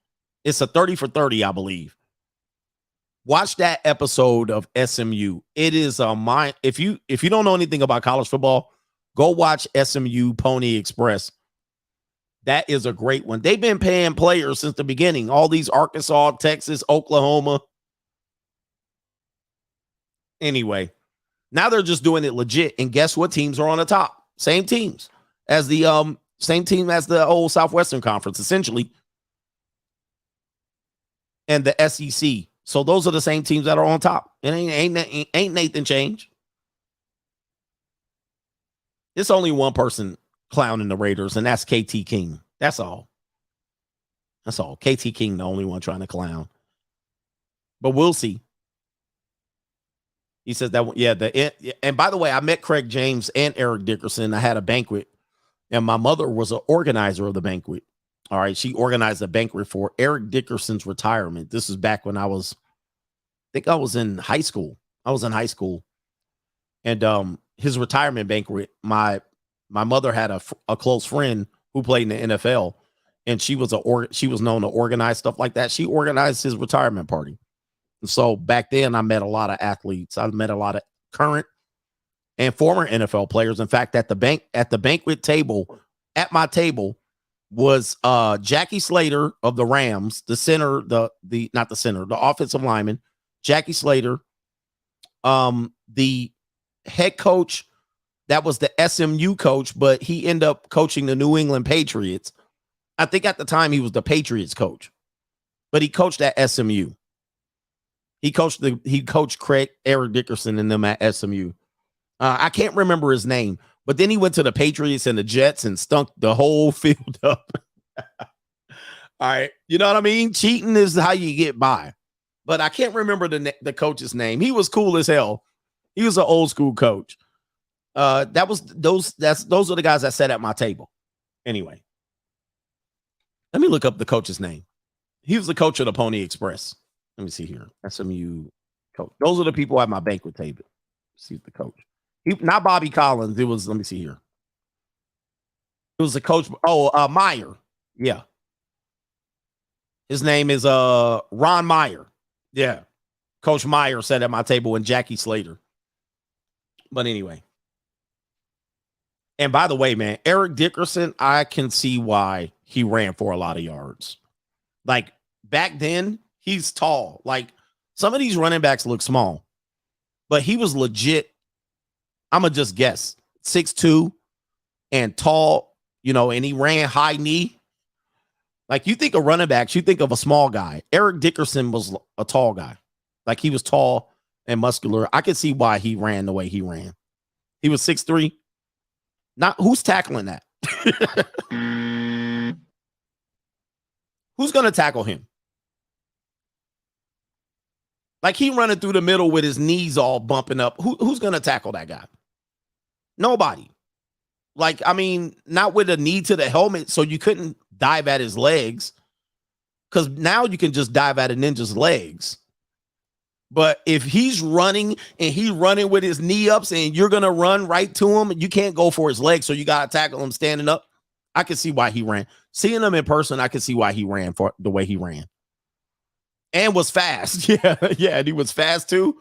It's a 30 for 30, I believe. Watch that episode of SMU. It is a mind. If you don't know anything about college football, go watch SMU Pony Express. That is a great one. They've been paying players since the beginning. All these Arkansas, Texas, Oklahoma. Anyway, now they're just doing it legit. And guess what teams are on the top? Same teams as the old Southwestern Conference, essentially. And the SEC. So those are the same teams that are on top. It ain't Nathan change. It's only one person clowning the Raiders, and that's KT King. That's all. KT King, the only one trying to clown. But we'll see. He says that, yeah. And by the way, I met Craig James and Eric Dickerson. I had a banquet, and my mother was an organizer of the banquet. All right, she organized a banquet for Eric Dickerson's retirement. This is back when I was in high school. And his retirement banquet, my mother had a close friend who played in the NFL, and she was known to organize stuff like that. She organized his retirement party. And so back then, I met a lot of athletes. I met a lot of current and former NFL players. In fact, at the banquet table, at my table, was Jackie Slater of the Rams, the center, the offensive lineman, Jackie Slater, the head coach that was the SMU coach, but he ended up coaching the New England Patriots. I think at the time he was the Patriots coach, but he coached at SMU. He coached Eric Dickerson and them at SMU. I can't remember his name. But then he went to the Patriots and the Jets and stunk the whole field up. All right. You know what I mean? Cheating is how you get by. But I can't remember the coach's name. He was cool as hell. He was an old school coach. Those are the guys that sat at my table. Anyway. Let me look up the coach's name. He was the coach of the Pony Express. Let me see here. SMU coach. Those are the people at my banquet table. See the coach. Not Bobby Collins. It was, let me see here. It was the coach. Meyer. Yeah. His name is Ron Meyer. Yeah. Coach Meyer sat at my table and Jackie Slater. But anyway. And by the way, man, Eric Dickerson, I can see why he ran for a lot of yards. Like back then, he's tall. Like some of these running backs look small. But he was legit I'm going to just guess 6'2" and tall, and he ran high knee. Like, you think of running backs, you think of a small guy. Eric Dickerson was a tall guy. Like, he was tall and muscular. I could see why he ran the way he ran. He was 6'3". Who's tackling that? Who's going to tackle him? Like, he running through the middle with his knees all bumping up. Who's going to tackle that guy? Nobody. Like, I mean, not with a knee to the helmet, so you couldn't dive at his legs. Because now you can just dive at a ninja's legs. But if he's running and he's running with his knee ups and you're going to run right to him, you can't go for his legs, so you got to tackle him standing up. I can see why he ran. Seeing him in person, I can see why he ran for the way he ran. And was fast. Yeah, and he was fast too.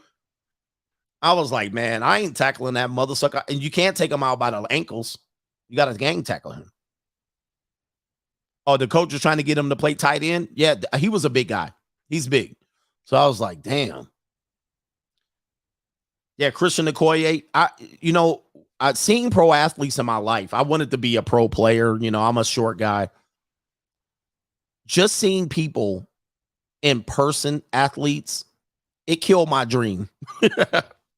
I was like, man, I ain't tackling that mother sucker. And you can't take him out by the ankles. You got to gang tackle him. Oh, the coach was trying to get him to play tight end? Yeah, he was a big guy. He's big. So I was like, damn. Yeah, Christian Okoye. I've seen pro athletes in my life. I wanted to be a pro player. I'm a short guy. Just seeing people in person, athletes, it killed my dream.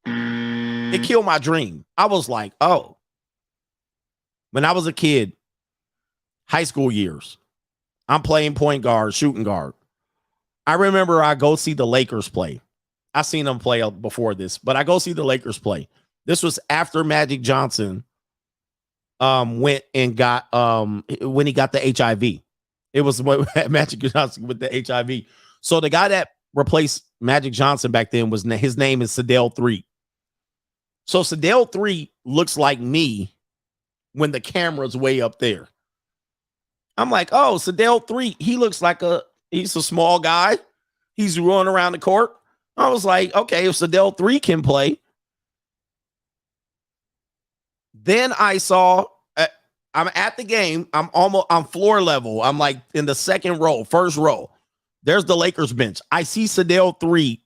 It killed my dream. I was like, oh. When I was a kid, high school years, I'm playing point guard, shooting guard. I remember I go see the Lakers play. I seen them play before this, but I go see the Lakers play. This was after Magic Johnson went and got when he got the HIV. It was Magic Johnson with the HIV. So the guy that replaced Magic Johnson back then his name is Sedale 3. So Sedale 3 looks like me when the camera's way up there. I'm like, oh, Sedale 3, he looks like he's a small guy. He's running around the court. I was like, okay, if Sedale 3 can play. Then I saw, I'm at the game. I'm floor level. I'm like in the second row, first row. There's the Lakers bench. I see Sedale 3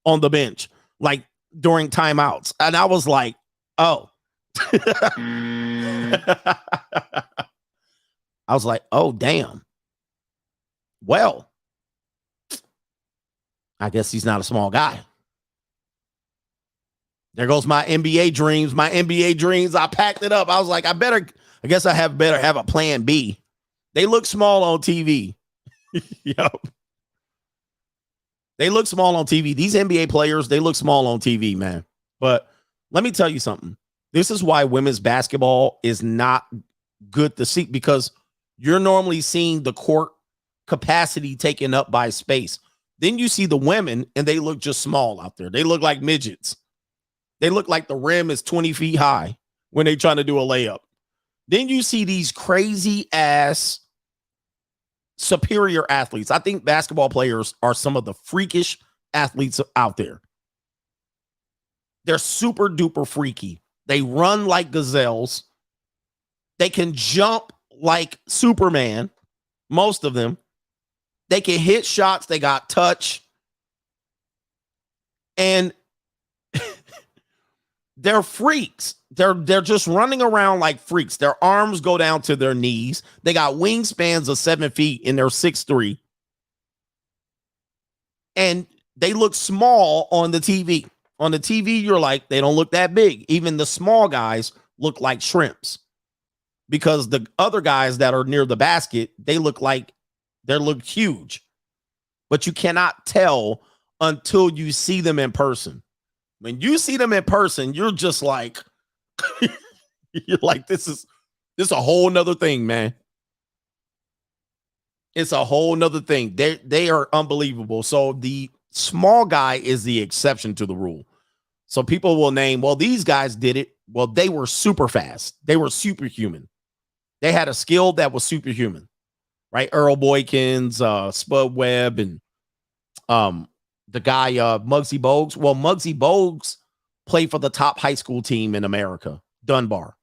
on the bench, like during timeouts. And I was like, oh. I was like, oh, damn. Well, I guess he's not a small guy. There goes my NBA dreams. I packed it up. I was like, I guess I better have a plan B. They look small on TV. Yep. They look small on TV. These NBA players, they look small on TV, man. But let me tell you something. This is why women's basketball is not good to see, because you're normally seeing the court capacity taken up by space. Then you see the women, and they look just small out there. They look like midgets. They look like the rim is 20 feet high when they're trying to do a layup. Then you see these crazy-ass superior athletes. I think basketball players are some of the freakish athletes out there. They're super duper freaky. They run like gazelles. They can jump like Superman, most of them. They can hit shots. They got touch. And they're freaks. They're just running around like freaks. Their arms go down to their knees. They got wingspans of 7 feet and they're 6'3". And they look small on the TV. On the TV, you're like, they don't look that big. Even the small guys look like shrimps, because the other guys that are near the basket, they look huge. But you cannot tell until you see them in person. When you see them in person, you're just like, you're like, this is a whole nother thing, man. It's a whole nother thing. They are unbelievable. So the small guy is the exception to the rule. So people will name, well, these guys did it. Well, they were super fast. They were superhuman. They had a skill that was superhuman, right? Earl Boykins, Spud Webb, and the guy, Muggsy Bogues. Well, Muggsy Bogues played for the top high school team in America, Dunbar.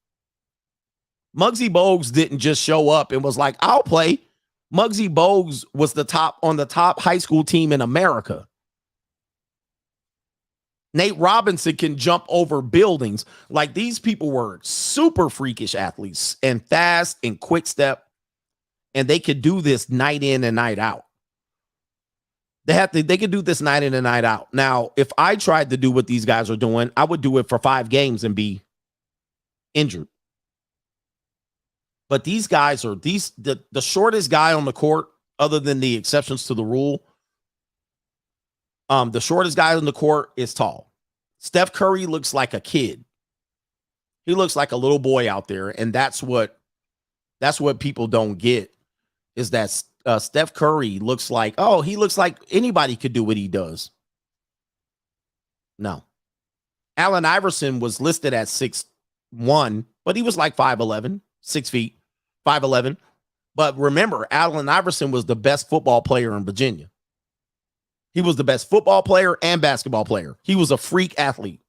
Muggsy Bogues didn't just show up and was like, I'll play. Muggsy Bogues was on the top high school team in America. Nate Robinson can jump over buildings. Like, these people were super freakish athletes and fast and quick step, and they could do this night in and night out. They could do this night in and night out. Now, if I tried to do what these guys are doing, I would do it for 5 games and be injured. But these guys are the shortest guy on the court, other than the exceptions to the rule. The shortest guy on the court is tall. Steph Curry looks like a kid. He looks like a little boy out there, and that's what people don't get, is that Steph Curry looks like, he looks like anybody could do what he does. No. Allen Iverson was listed at 6'1", but he was like 5'11", 6 feet, 5'11". But remember, Allen Iverson was the best football player in Virginia. He was the best football player and basketball player. He was a freak athlete.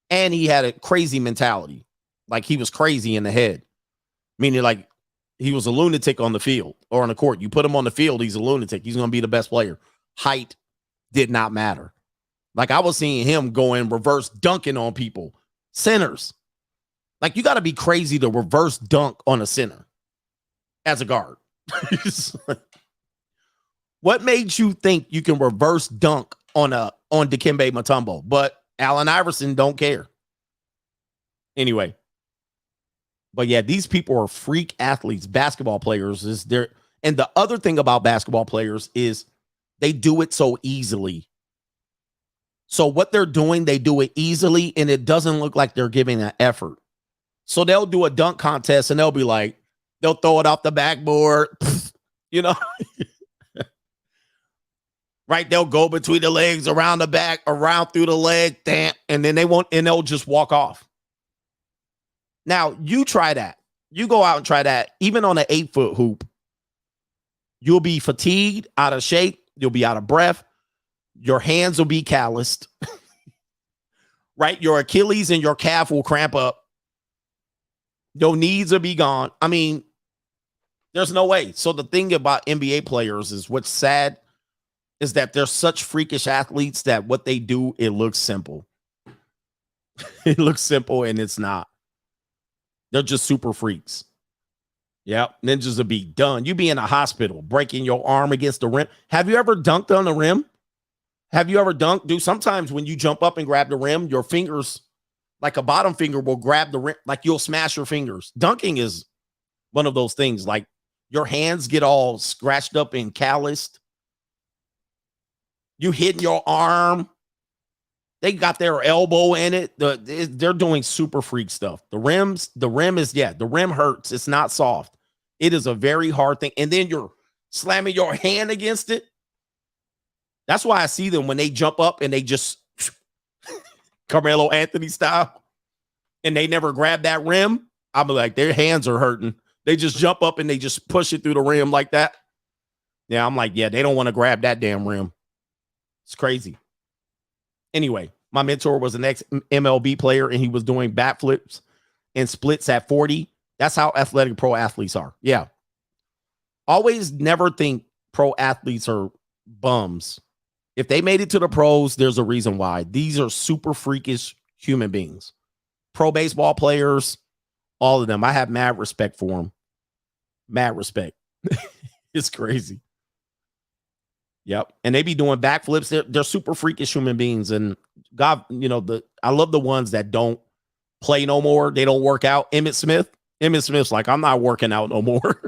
And he had a crazy mentality. Like, he was crazy in the head. Meaning, like, he was a lunatic on the field or on the court. You put him on the field, he's a lunatic. He's going to be the best player. Height did not matter. Like, I was seeing him going reverse dunking on people. Centers. Like, you got to be crazy to reverse dunk on a center as a guard. What made you think you can reverse dunk on Dikembe Mutombo? But Allen Iverson don't care. Anyway. But yeah, these people are freak athletes, basketball players. And the other thing about basketball players is they do it so easily. So what they're doing, they do it easily, and it doesn't look like they're giving an effort. So they'll do a dunk contest, and they'll be like, they'll throw it off the backboard, you know. Right, they'll go between the legs, around the back, around through the leg, and then they'll just walk off. Now, you try that. You go out and try that, even on an 8-foot hoop. You'll be fatigued, out of shape. You'll be out of breath. Your hands will be calloused. Right? Your Achilles and your calf will cramp up. Your knees will be gone. I mean, there's no way. So the thing about NBA players is, what's sad is that they're such freakish athletes that what they do, it looks simple. It looks simple, and it's not. They're just super freaks. Yep, ninjas will be done. You be in a hospital, breaking your arm against the rim. Have you ever dunked on the rim? Have you ever dunked? Dude, sometimes when you jump up and grab the rim, your fingers, like a bottom finger, will grab the rim. Like, you'll smash your fingers. Dunking is one of those things. Like, your hands get all scratched up and calloused. You hit your arm. They got their elbow in it. They're doing super freak stuff. The rim hurts. It's not soft. It is a very hard thing. And then you're slamming your hand against it. That's why I see them when they jump up and they just Carmelo Anthony style, and they never grab that rim. I'm like, their hands are hurting. They just jump up and they just push it through the rim like that. Yeah, I'm like, yeah, they don't want to grab that damn rim. It's crazy. Anyway, my mentor was an ex-MLB player, and he was doing bat flips and splits at 40. That's how athletic pro athletes are. Yeah. Always never think pro athletes are bums. If they made it to the pros, there's a reason why. These are super freakish human beings. Pro baseball players, all of them. I have mad respect for them. Mad respect. It's crazy. Yep. And they be doing backflips. They're super freakish human beings. And God, I love the ones that don't play no more. They don't work out. Emmitt Smith's like, I'm not working out no more.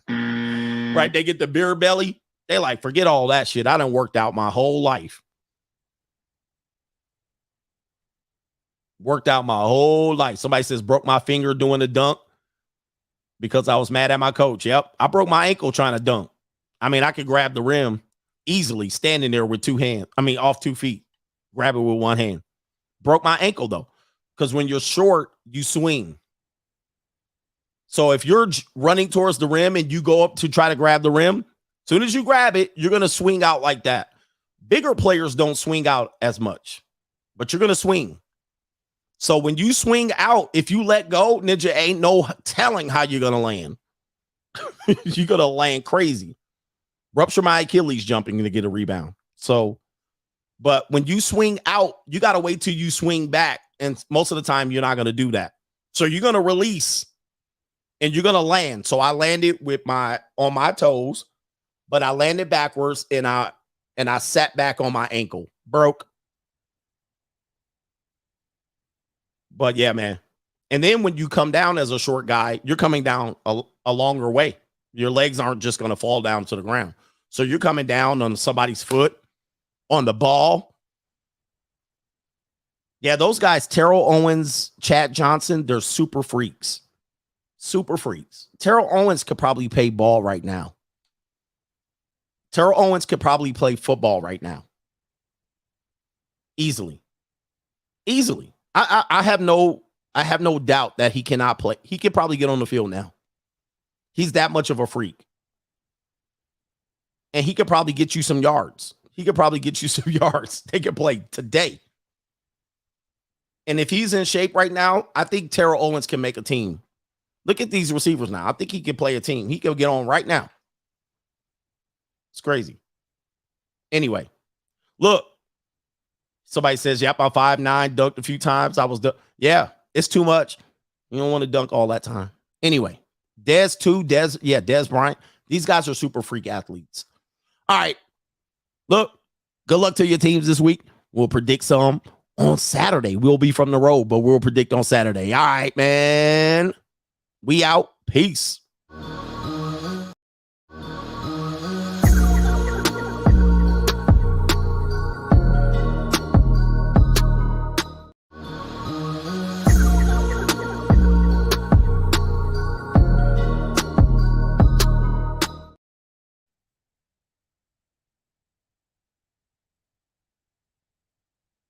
Right? They get the beer belly. They like, forget all that shit. I done worked out my whole life. Worked out my whole life. Somebody says, broke my finger doing a dunk because I was mad at my coach. Yep. I broke my ankle trying to dunk. I mean, I could grab the rim easily standing there with 2 hands. I mean, off 2 feet. Grab it with 1 hand. Broke my ankle, though, because when you're short, you swing. So if you're running towards the rim and you go up to try to grab the rim, as soon as you grab it, you're going to swing out like that. Bigger players don't swing out as much, but you're going to swing. So when you swing out, if you let go, Ninja, ain't no telling how you're going to land. You're going to land crazy. Rupture my Achilles jumping to get a rebound. So But when you swing out, you got to wait till you swing back. And most of the time, you're not going to do that. So you're going to release and you're going to land. So I landed on my toes, but I landed backwards and I sat back on my ankle. Broke. But yeah, man. And then when you come down as a short guy, you're coming down a longer way. Your legs aren't just going to fall down to the ground. So you're coming down on somebody's foot, on the ball. Yeah, those guys, Terrell Owens, Chad Johnson, they're super freaks. Super freaks. Terrell Owens could probably play ball right now. Terrell Owens could probably play football right now. Easily. Easily. I have no doubt that he cannot play. He could probably get on the field now. He's that much of a freak. And he could probably get you some yards. They can play today. And if he's in shape right now, I think Terrell Owens can make a team. Look at these receivers now. I think he can play a team. He can get on right now. It's crazy. Anyway, look. Somebody says, yep, I'm 5'9", dunked a few times. Yeah, it's too much. You don't want to dunk all that time. Anyway, Dez Bryant. These guys are super freak athletes. All right. Look, good luck to your teams this week. We'll predict some on Saturday. We'll be from the road, but we'll predict on Saturday. All right, man. We out. Peace.